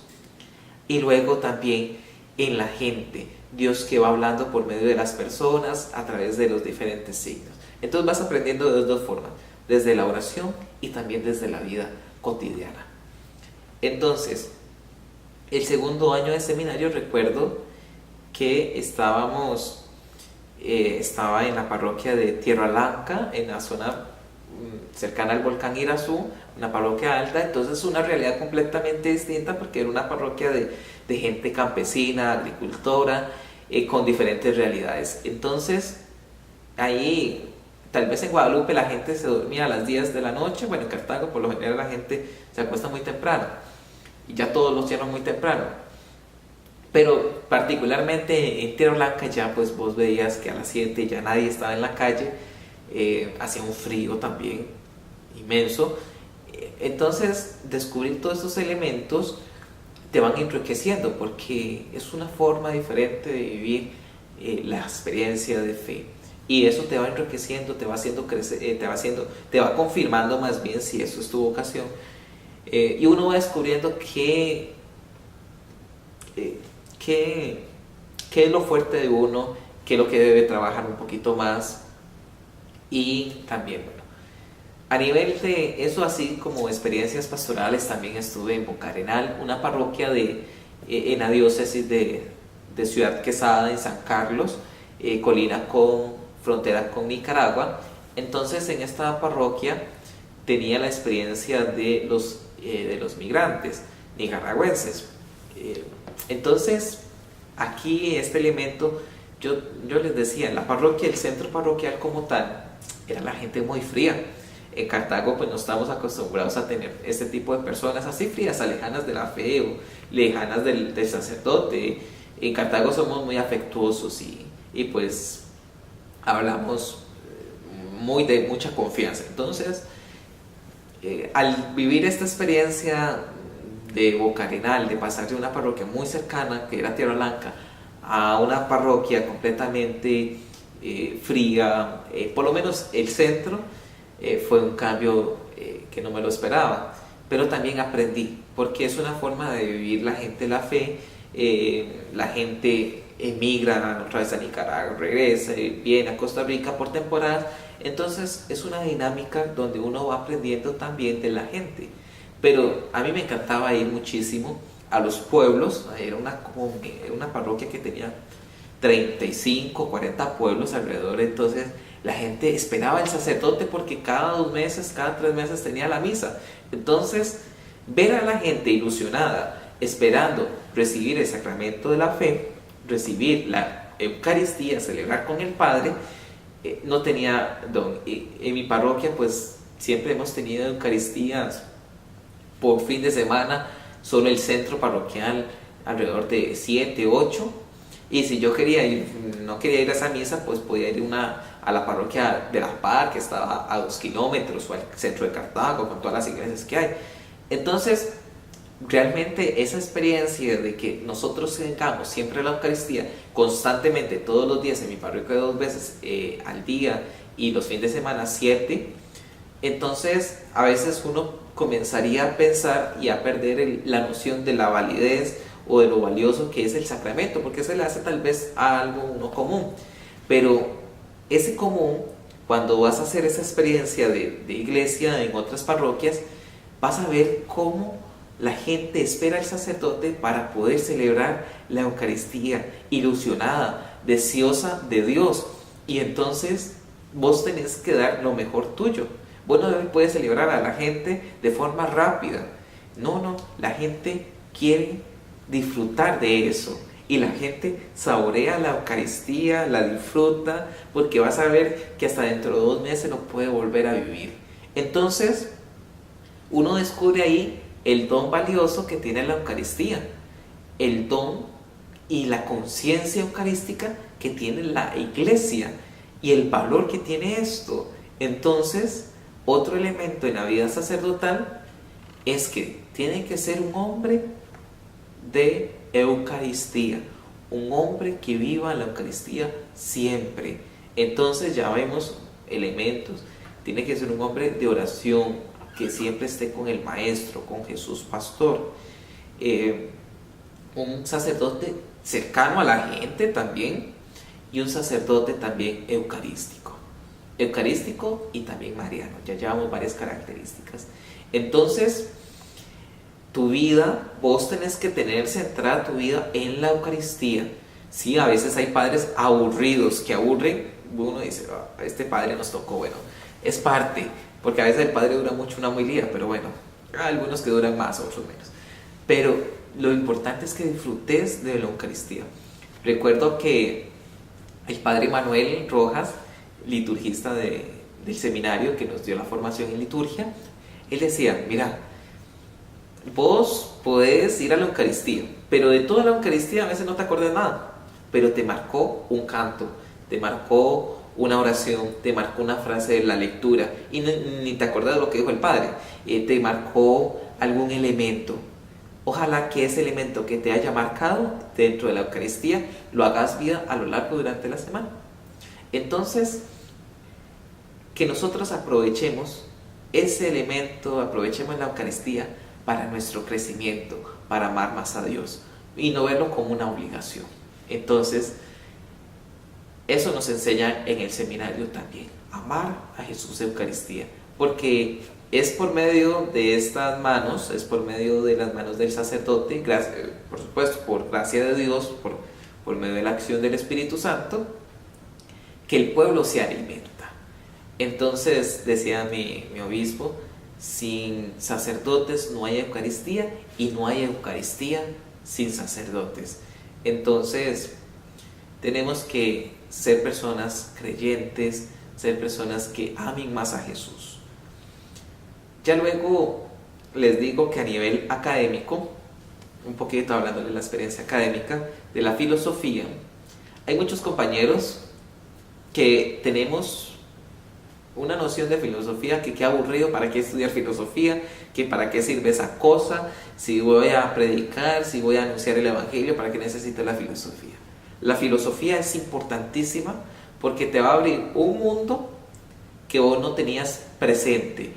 y luego también en la gente, Dios que va hablando por medio de las personas a través de los diferentes signos. Entonces vas aprendiendo de dos formas, desde la oración y también desde la vida cotidiana. Entonces, el segundo año de seminario, recuerdo que estaba en la parroquia de Tierra Blanca, en la zona cercana al volcán Irazú, una parroquia alta. Entonces una realidad completamente distinta, porque era una parroquia de gente campesina, agricultora, con diferentes realidades. Entonces ahí, tal vez en Guadalupe la gente se dormía a las 10 de la noche, bueno, en Cartago por lo general la gente se acuesta muy temprano, y ya todos los cierran muy temprano, pero particularmente en Tierra Blanca ya pues vos veías que a las 7 ya nadie estaba en la calle, hacía un frío también inmenso. Entonces, descubrir todos estos elementos te van enriqueciendo, porque es una forma diferente de vivir la experiencia de fe, y eso te va enriqueciendo, te va haciendo crecer, te va confirmando más bien si eso es tu vocación, y uno va descubriendo qué es lo fuerte de uno, qué es lo que debe trabajar un poquito más. Y también, bueno, a nivel de eso, así como experiencias pastorales, también estuve en Bocarenal, una parroquia en la diócesis de Ciudad Quesada, en San Carlos, colina con frontera con Nicaragua. Entonces, en esta parroquia tenía la experiencia de los migrantes nicaragüenses. Entonces, aquí este elemento, yo les decía, la parroquia, el centro parroquial como tal, era la gente muy fría. En Cartago pues no estamos acostumbrados a tener este tipo de personas así frías, lejanas de la fe o lejanas del sacerdote. En Cartago somos muy afectuosos y pues hablamos de mucha confianza. Entonces, al vivir esta experiencia de Bocarenal, de pasar de una parroquia muy cercana, que era Tierra Blanca, a una parroquia completamente fría, por lo menos el centro, fue un cambio que no me lo esperaba, pero también aprendí, porque es una forma de vivir la gente la fe. La gente emigra otra vez a Nicaragua, regresa, viene a Costa Rica por temporadas. Entonces es una dinámica donde uno va aprendiendo también de la gente. Pero a mí me encantaba ir muchísimo a los pueblos. Era una parroquia que tenía 35, 40 pueblos alrededor. Entonces la gente esperaba al sacerdote porque cada 2 meses, cada 3 meses tenía la misa. Entonces, ver a la gente ilusionada, esperando recibir el sacramento de la fe, recibir la Eucaristía, celebrar con el Padre, no tenía don. En mi parroquia, pues siempre hemos tenido Eucaristías por fin de semana, solo el centro parroquial alrededor de 7, 8. Y si yo quería ir, no quería ir a esa misa, pues podía ir a la parroquia de La Par, que estaba a 2 kilómetros, o al centro de Cartago, con todas las iglesias que hay. Entonces, realmente esa experiencia de que nosotros tengamos siempre la Eucaristía constantemente, todos los días, en mi parroquia 2 veces al día, y los fines de semana 7, entonces a veces uno comenzaría a pensar y a perder la noción de la validez o de lo valioso que es el sacramento, porque se le hace tal vez a algo uno común, pero ese común, cuando vas a hacer esa experiencia de iglesia en otras parroquias, vas a ver cómo la gente espera al sacerdote para poder celebrar la Eucaristía, ilusionada, deseosa de Dios, y entonces vos tenés que dar lo mejor tuyo. Vos no puedes celebrar a la gente de forma rápida, no, la gente quiere disfrutar de eso, y la gente saborea la Eucaristía, la disfruta, porque vas a ver que hasta dentro de 2 meses no puede volver a vivir. Entonces uno descubre ahí el don valioso que tiene la Eucaristía, el don y la conciencia eucarística que tiene la iglesia, y el valor que tiene esto. Entonces, otro elemento en la vida sacerdotal es que tiene que ser un hombre de Eucaristía, un hombre que viva la Eucaristía siempre. Entonces ya vemos elementos. Tiene que ser un hombre de oración, que siempre esté con el Maestro, con Jesús Pastor. Un sacerdote cercano a la gente también, y un sacerdote también eucarístico y también mariano. Ya llevamos varias características. Entonces, tu vida, vos tenés que tener centrada tu vida en la Eucaristía. Sí, a veces hay padres aburridos que aburren. Uno dice, este padre nos tocó. Bueno, es parte, porque a veces el padre dura mucho una homilía, pero bueno, hay algunos que duran más, otros menos. Pero lo importante es que disfrutes de la Eucaristía. Recuerdo que el padre Manuel Rojas, liturgista del seminario que nos dio la formación en liturgia, él decía, mira, vos podés ir a la Eucaristía, pero de toda la Eucaristía a veces no te acuerdas nada, pero te marcó un canto, te marcó una oración, te marcó una frase de la lectura, y ni te acuerdas de lo que dijo el padre, te marcó algún elemento. Ojalá que ese elemento que te haya marcado dentro de la Eucaristía lo hagas vida a lo largo durante la semana. Entonces, que nosotros aprovechemos ese elemento, aprovechemos la Eucaristía para nuestro crecimiento, para amar más a Dios y no verlo como una obligación. Entonces, eso nos enseña en el seminario también, amar a Jesús Eucaristía, porque es por medio de estas manos, es por medio de las manos del sacerdote, por supuesto, por gracia de Dios, por medio de la acción del Espíritu Santo, que el pueblo se alimenta. Entonces, decía mi obispo, sin sacerdotes no hay Eucaristía, y no hay Eucaristía sin sacerdotes. Entonces, tenemos que ser personas creyentes, ser personas que amen más a Jesús. Ya luego les digo que a nivel académico, un poquito hablando de la experiencia académica, de la filosofía, hay muchos compañeros que tenemos una noción de filosofía que qué aburrido, ¿para qué estudiar filosofía? ¿Que para qué sirve esa cosa? Si voy a predicar, si voy a anunciar el evangelio, ¿para qué necesito la filosofía? La filosofía es importantísima porque te va a abrir un mundo que vos no tenías presente.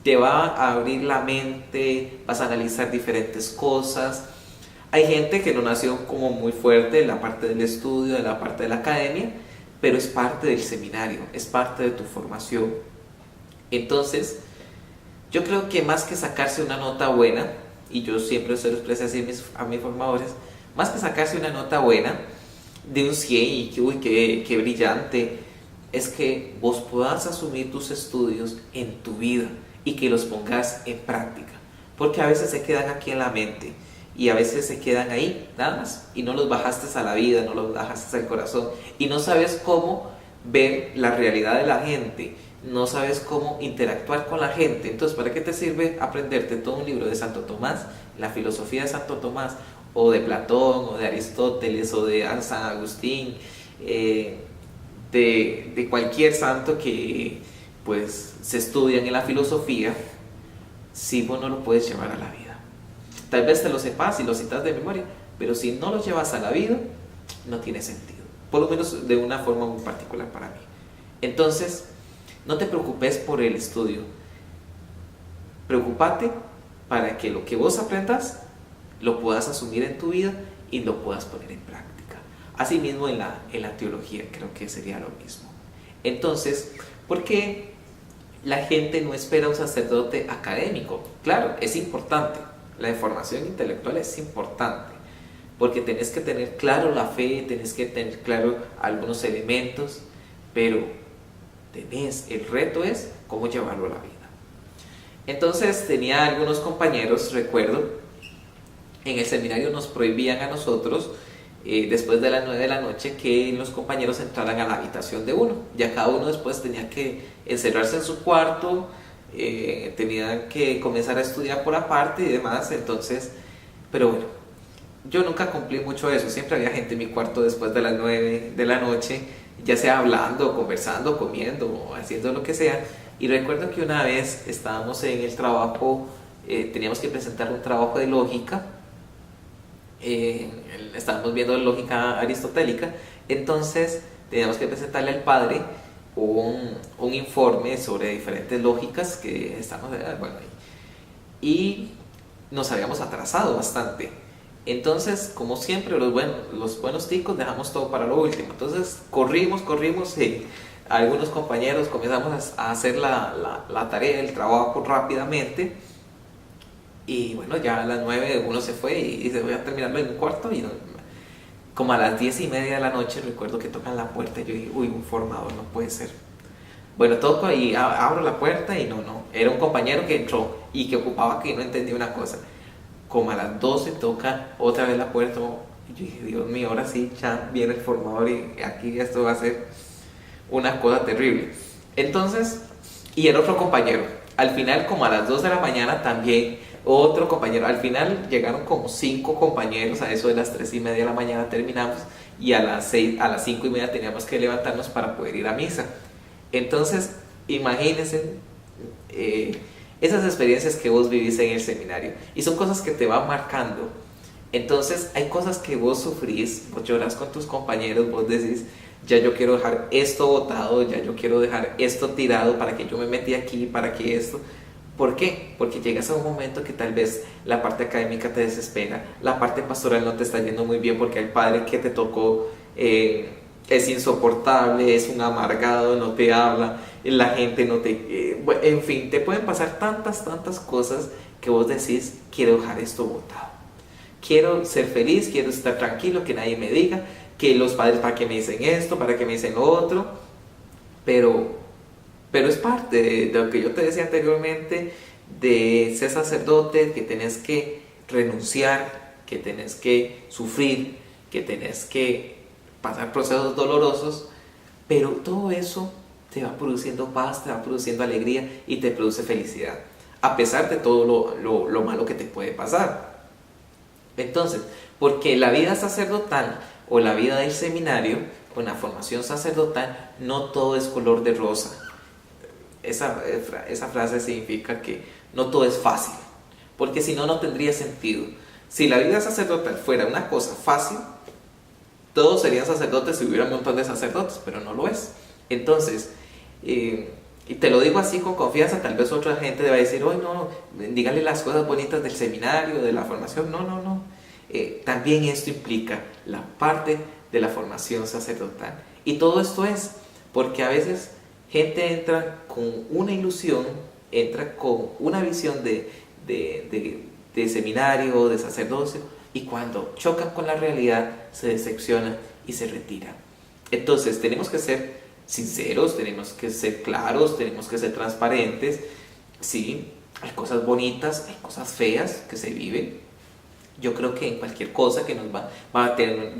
Te va a abrir la mente, vas a analizar diferentes cosas. Hay gente que no nació como muy fuerte en la parte del estudio, en la parte de la academia, pero es parte del seminario, es parte de tu formación. Entonces, yo creo que más que sacarse una nota buena, y yo siempre se lo expresé así a mis formadores, más que sacarse una nota buena de un 100 y que, uy, qué brillante, es que vos puedas asumir tus estudios en tu vida y que los pongas en práctica, porque a veces se quedan aquí en la mente y a veces se quedan ahí nada más y no los bajaste a la vida, no los bajaste al corazón y no sabes cómo ver la realidad de la gente, no sabes cómo interactuar con la gente. Entonces, ¿para qué te sirve aprenderte todo un libro de Santo Tomás, la filosofía de Santo Tomás, o de Platón, o de Aristóteles, o de San Agustín, de cualquier santo que pues se estudian en la filosofía, si vos no lo puedes llevar a la vida? Tal vez te lo sepas y lo citas de memoria, pero si no lo llevas a la vida, no tiene sentido, por lo menos de una forma muy particular para mí. Entonces, no te preocupes por el estudio, preocúpate para que lo que vos aprendas lo puedas asumir en tu vida y lo puedas poner en práctica. Asimismo en la teología creo que sería lo mismo. Entonces, ¿por qué la gente no espera un sacerdote académico? Claro, es importante, la formación intelectual es importante, porque tenés que tener claro la fe, tenés que tener claro algunos elementos, pero el reto es cómo llevarlo a la vida. Entonces tenía algunos compañeros, recuerdo, en el seminario nos prohibían a nosotros, después de las 9 de la noche, que los compañeros entraran a la habitación de uno. Ya cada uno después tenía que encerrarse en su cuarto, tenía que comenzar a estudiar por aparte y demás. Entonces, pero bueno, yo nunca cumplí mucho eso. Siempre había gente en mi cuarto después de las 9 de la noche, ya sea hablando, conversando, comiendo o haciendo lo que sea. Y recuerdo que una vez estábamos en el trabajo, teníamos que presentar un trabajo de lógica, estábamos viendo lógica aristotélica, entonces teníamos que presentarle al padre un informe sobre diferentes lógicas que estamos, bueno, y nos habíamos atrasado bastante. Entonces, como siempre, los buenos ticos dejamos todo para lo último. Entonces corrimos y algunos compañeros comenzamos a hacer la tarea, el trabajo rápidamente. Y bueno, ya a las 9 uno se fue y dice, voy a terminarlo en un cuarto. Y no, como a las 10:30 de la noche recuerdo que tocan la puerta y yo dije, uy, un formador, no puede ser. Bueno, toco y abro la puerta y no, era un compañero que entró y que ocupaba que no entendía una cosa. Como a las 12 toca otra vez la puerta y yo dije, Dios mío, ahora sí, ya viene el formador y aquí esto va a ser una cosa terrible. Entonces, y el otro compañero, al final como a las 2 de la mañana también otro compañero, al final llegaron como 5 compañeros, a eso de las 3:30 de la mañana terminamos y a las 5:30 teníamos que levantarnos para poder ir a misa. Entonces, imagínense esas experiencias que vos vivís en el seminario y son cosas que te van marcando. Entonces hay cosas que vos sufrís, vos llorás con tus compañeros, vos decís, ya yo quiero dejar esto botado, ya yo quiero dejar esto tirado, para que yo me metí aquí, para que esto. ¿Por qué? Porque llegas a un momento que tal vez la parte académica te desespera, la parte pastoral no te está yendo muy bien porque el padre que te tocó es insoportable, es un amargado, no te habla, la gente no te... en fin, te pueden pasar tantas cosas que vos decís, quiero dejar esto botado. Quiero ser feliz, quiero estar tranquilo, que nadie me diga, que los padres para qué me dicen esto, para qué me dicen lo otro, pero es parte de lo que yo te decía anteriormente, de ser sacerdote, que tenés que renunciar, que tenés que sufrir, que tenés que pasar procesos dolorosos, pero todo eso te va produciendo paz, te va produciendo alegría y te produce felicidad, a pesar de todo lo malo que te puede pasar. Entonces, porque la vida sacerdotal o la vida del seminario o la formación sacerdotal, no todo es color de rosa. Esa frase significa que no todo es fácil, porque si no, no tendría sentido. Si la vida sacerdotal fuera una cosa fácil, todos serían sacerdotes si hubiera un montón de sacerdotes, pero no lo es. Entonces, y te lo digo así con confianza, tal vez otra gente va a decir, oh, no, dígale las cosas bonitas del seminario, de la formación. No. También esto implica la parte de la formación sacerdotal. Y todo esto es porque a veces gente entra con una ilusión, entra con una visión de seminario, de sacerdocio, y cuando chocan con la realidad se decepcionan y se retiran. Entonces tenemos que ser sinceros, tenemos que ser claros, tenemos que ser transparentes. Sí, hay cosas bonitas, hay cosas feas que se viven. Yo creo que en cualquier cosa que va a tener,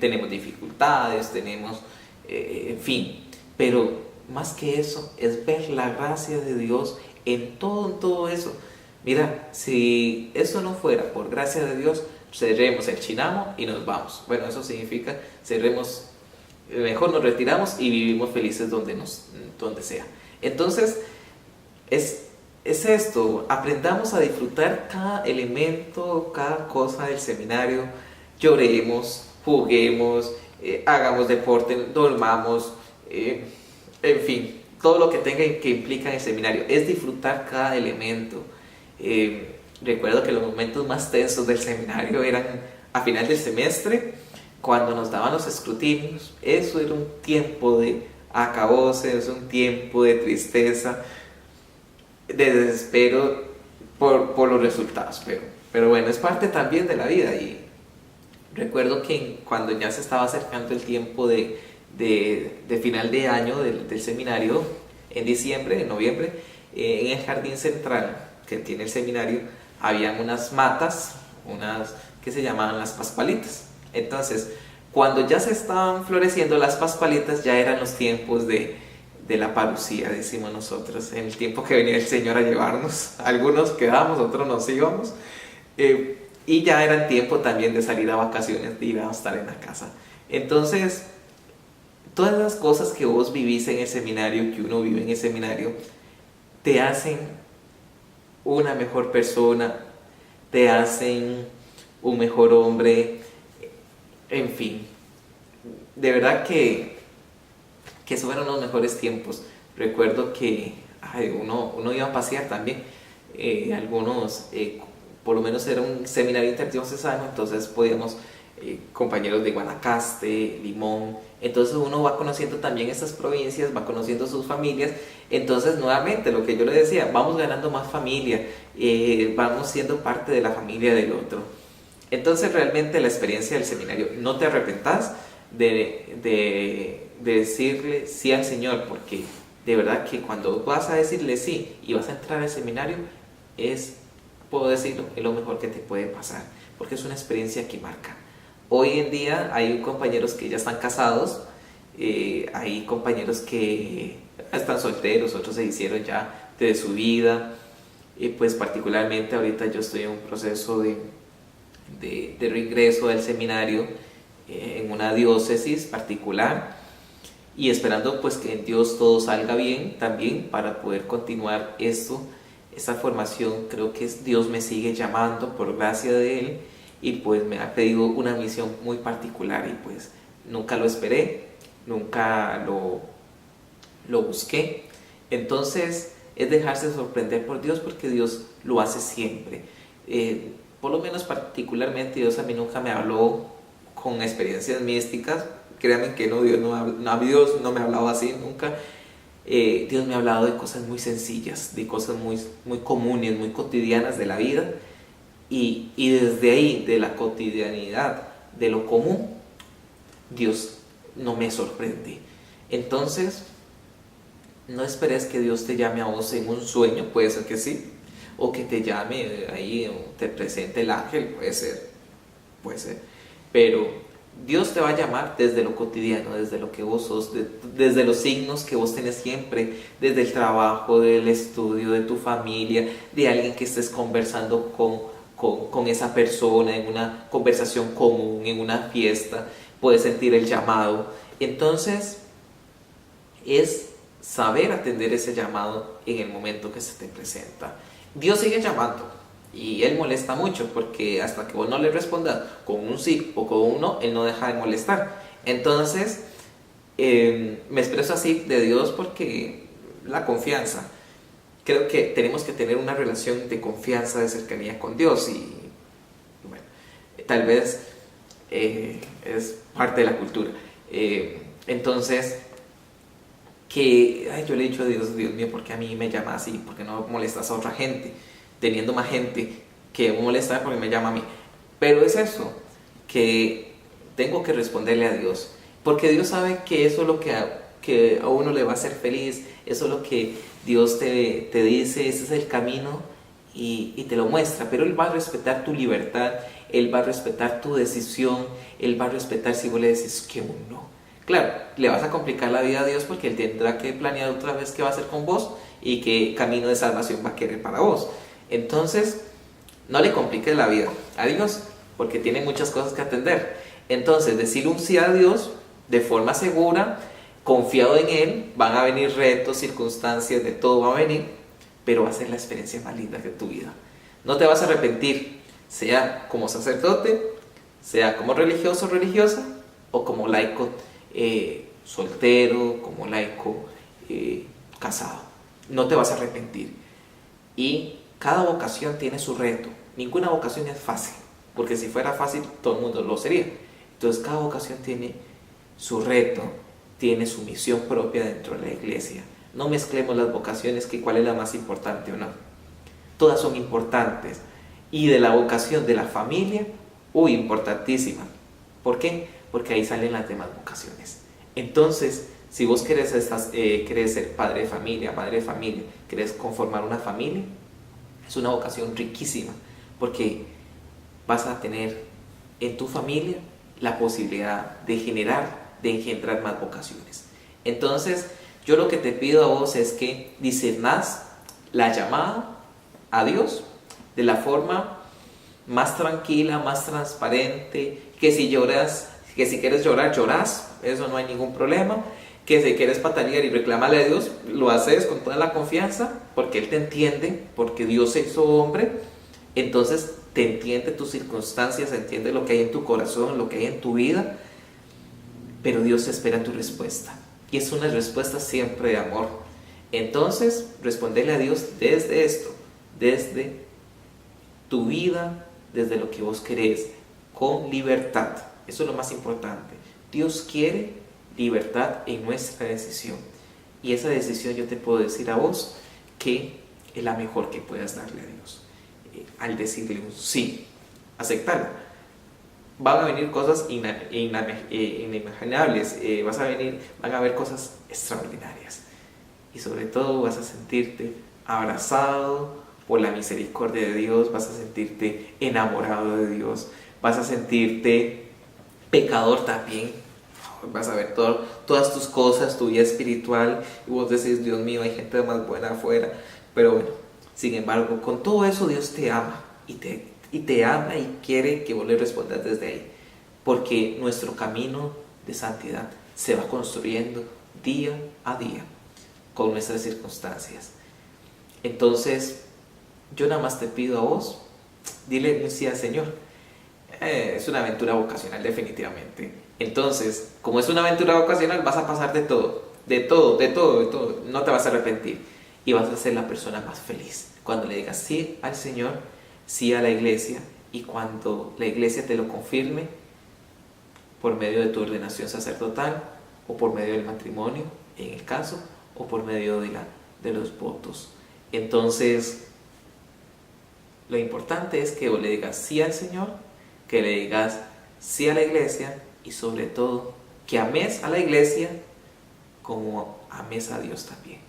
tenemos dificultades, tenemos, en fin, pero más que eso es ver la gracia de Dios en todo eso. Mira, si eso no fuera por gracia de Dios, cerremos el chinamo y nos vamos. Bueno, eso significa cerremos, mejor nos retiramos y vivimos felices donde sea. Entonces, es esto, aprendamos a disfrutar cada elemento, cada cosa del seminario, lloremos, juguemos, hagamos deporte, dormamos, en fin, todo lo que tenga que implica en el seminario, es disfrutar cada elemento. Recuerdo que los momentos más tensos del seminario eran a final del semestre, cuando nos daban los escrutinios. Eso era un tiempo de acabose, es un tiempo de tristeza, de desespero por los resultados, pero bueno, es parte también de la vida. Y recuerdo que cuando ya se estaba acercando el tiempo de final de año del seminario, en diciembre, en noviembre, en el jardín central que tiene el seminario, habían unas matas, unas que se llamaban las paspalitas. Entonces, cuando ya se estaban floreciendo las paspalitas, ya eran los tiempos de la parucía, decimos nosotros, en el tiempo que venía el Señor a llevarnos. Algunos quedamos, otros nos íbamos, y ya era el tiempo también de salir a vacaciones, de ir a estar en la casa. Entonces, todas las cosas que vos vivís en el seminario, que uno vive en el seminario, te hacen una mejor persona, te hacen un mejor hombre, en fin. De verdad que esos fueron los mejores tiempos. Recuerdo que uno iba a pasear también. Algunos, por lo menos era un seminario interdiocesano, entonces podíamos, compañeros de Guanacaste, Limón, entonces uno va conociendo también esas provincias, va conociendo sus familias. Entonces, nuevamente, lo que yo le decía, vamos ganando más familia, vamos siendo parte de la familia del otro. Entonces, realmente la experiencia del seminario, no te arrepentas de decirle sí al Señor, porque de verdad que cuando vas a decirle sí y vas a entrar al seminario, puedo decirlo, es lo mejor que te puede pasar, porque es una experiencia que marca. Hoy en día hay compañeros que ya están casados, hay compañeros que están solteros, otros se hicieron ya de su vida, pues particularmente ahorita yo estoy en un proceso de reingreso al seminario, en una diócesis particular, y esperando pues que en Dios todo salga bien también para poder continuar esta formación. Creo que Dios me sigue llamando por gracia de Él, y pues me ha pedido una misión muy particular, y pues nunca lo esperé, nunca lo busqué. Entonces es dejarse sorprender por Dios, porque Dios lo hace siempre. Por lo menos particularmente Dios a mí nunca me habló con experiencias místicas. Créanme que no, Dios no me ha hablado así nunca. Dios me ha hablado de cosas muy sencillas, de cosas muy, muy comunes, muy cotidianas de la vida. Y desde ahí, de la cotidianidad, de lo común, Dios no me sorprende. Entonces, no esperes que Dios te llame a vos en un sueño, puede ser que sí, o que te llame ahí, o te presente el ángel, puede ser, pero Dios te va a llamar desde lo cotidiano, desde lo que vos sos, desde los signos que vos tenés siempre, desde el trabajo, del estudio, de tu familia, de alguien que estés conversando con esa persona, en una conversación común, en una fiesta, puedes sentir el llamado. Entonces, es saber atender ese llamado en el momento que se te presenta. Dios sigue llamando, y Él molesta mucho, porque hasta que vos no le respondas con un sí o con un no, Él no deja de molestar. Entonces, me expreso así de Dios porque la confianza. Creo que tenemos que tener una relación de confianza, de cercanía con Dios, y bueno, tal vez es parte de la cultura. Entonces, yo le he dicho a Dios, Dios mío, ¿por qué a mí me llama así? ¿Por qué no molestas a otra gente? Teniendo más gente que molestar, porque me llama a mí. Pero es eso, que tengo que responderle a Dios, porque Dios sabe que eso es lo que que a uno le va a hacer feliz, eso es lo que Dios te dice, ese es el camino y te lo muestra, pero Él va a respetar tu libertad, Él va a respetar tu decisión, Él va a respetar si vos le decís que un no. Claro, le vas a complicar la vida a Dios porque Él tendrá que planear otra vez qué va a hacer con vos y qué camino de salvación va a querer para vos. Entonces, no le compliques la vida a Dios porque tiene muchas cosas que atender. Entonces, decir un sí a Dios de forma segura, confiado en Él, van a venir retos, circunstancias, de todo va a venir, pero va a ser la experiencia más linda de tu vida. No te vas a arrepentir, sea como sacerdote, sea como religioso o religiosa, o como laico soltero, como laico casado. No te vas a arrepentir. Y cada vocación tiene su reto. Ninguna vocación es fácil, porque si fuera fácil todo el mundo lo sería. Entonces cada vocación tiene su reto, tiene su misión propia dentro de la iglesia. No mezclemos las vocaciones, que cuál es la más importante o no. Todas son importantes. Y de la vocación de la familia, importantísima. ¿Por qué? Porque ahí salen las demás vocaciones. Entonces, si vos querés ser padre de familia, madre de familia, querés conformar una familia, es una vocación riquísima, porque vas a tener en tu familia la posibilidad de engendrar más vocaciones. Entonces, yo lo que te pido a vos es que discernas la llamada a Dios de la forma más tranquila, más transparente, que si lloras, que si quieres llorar, lloras, eso no hay ningún problema, que si quieres patalear y reclamarle a Dios, lo haces con toda la confianza, porque Él te entiende, porque Dios se hizo hombre, entonces te entiende tus circunstancias, entiende lo que hay en tu corazón, lo que hay en tu vida, pero Dios espera tu respuesta, y es una respuesta siempre de amor. Entonces, responderle a Dios desde esto, desde tu vida, desde lo que vos querés, con libertad. Eso es lo más importante. Dios quiere libertad en nuestra decisión. Y esa decisión yo te puedo decir a vos que es la mejor que puedas darle a Dios. Al decirle un sí, aceptarlo. Van a venir cosas inimaginables, van a haber cosas extraordinarias. Y sobre todo vas a sentirte abrazado por la misericordia de Dios, vas a sentirte enamorado de Dios, vas a sentirte pecador también, vas a ver todas tus cosas, tu vida espiritual, y vos decís, Dios mío, hay gente más buena afuera, pero bueno, sin embargo, con todo eso Dios te ama, y te ama y quiere que vos le respondas desde ahí, porque nuestro camino de santidad se va construyendo día a día, con nuestras circunstancias. Entonces, yo nada más te pido a vos, dile un sí al Señor. Es una aventura vocacional, definitivamente. Entonces, como es una aventura vocacional, vas a pasar de todo, de todo, de todo, de todo. No te vas a arrepentir y vas a ser la persona más feliz cuando le digas sí al Señor, sí a la iglesia, y cuando la iglesia te lo confirme por medio de tu ordenación sacerdotal, o por medio del matrimonio, en el caso, o por medio de los votos. Entonces, lo importante es que le digas sí al Señor, que le digas sí a la iglesia, y sobre todo que ames a la iglesia como ames a Dios también,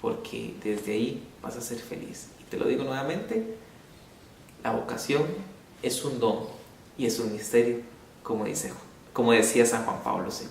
porque desde ahí vas a ser feliz. Y te lo digo nuevamente, la vocación es un don y es un misterio, como decía San Juan Pablo II.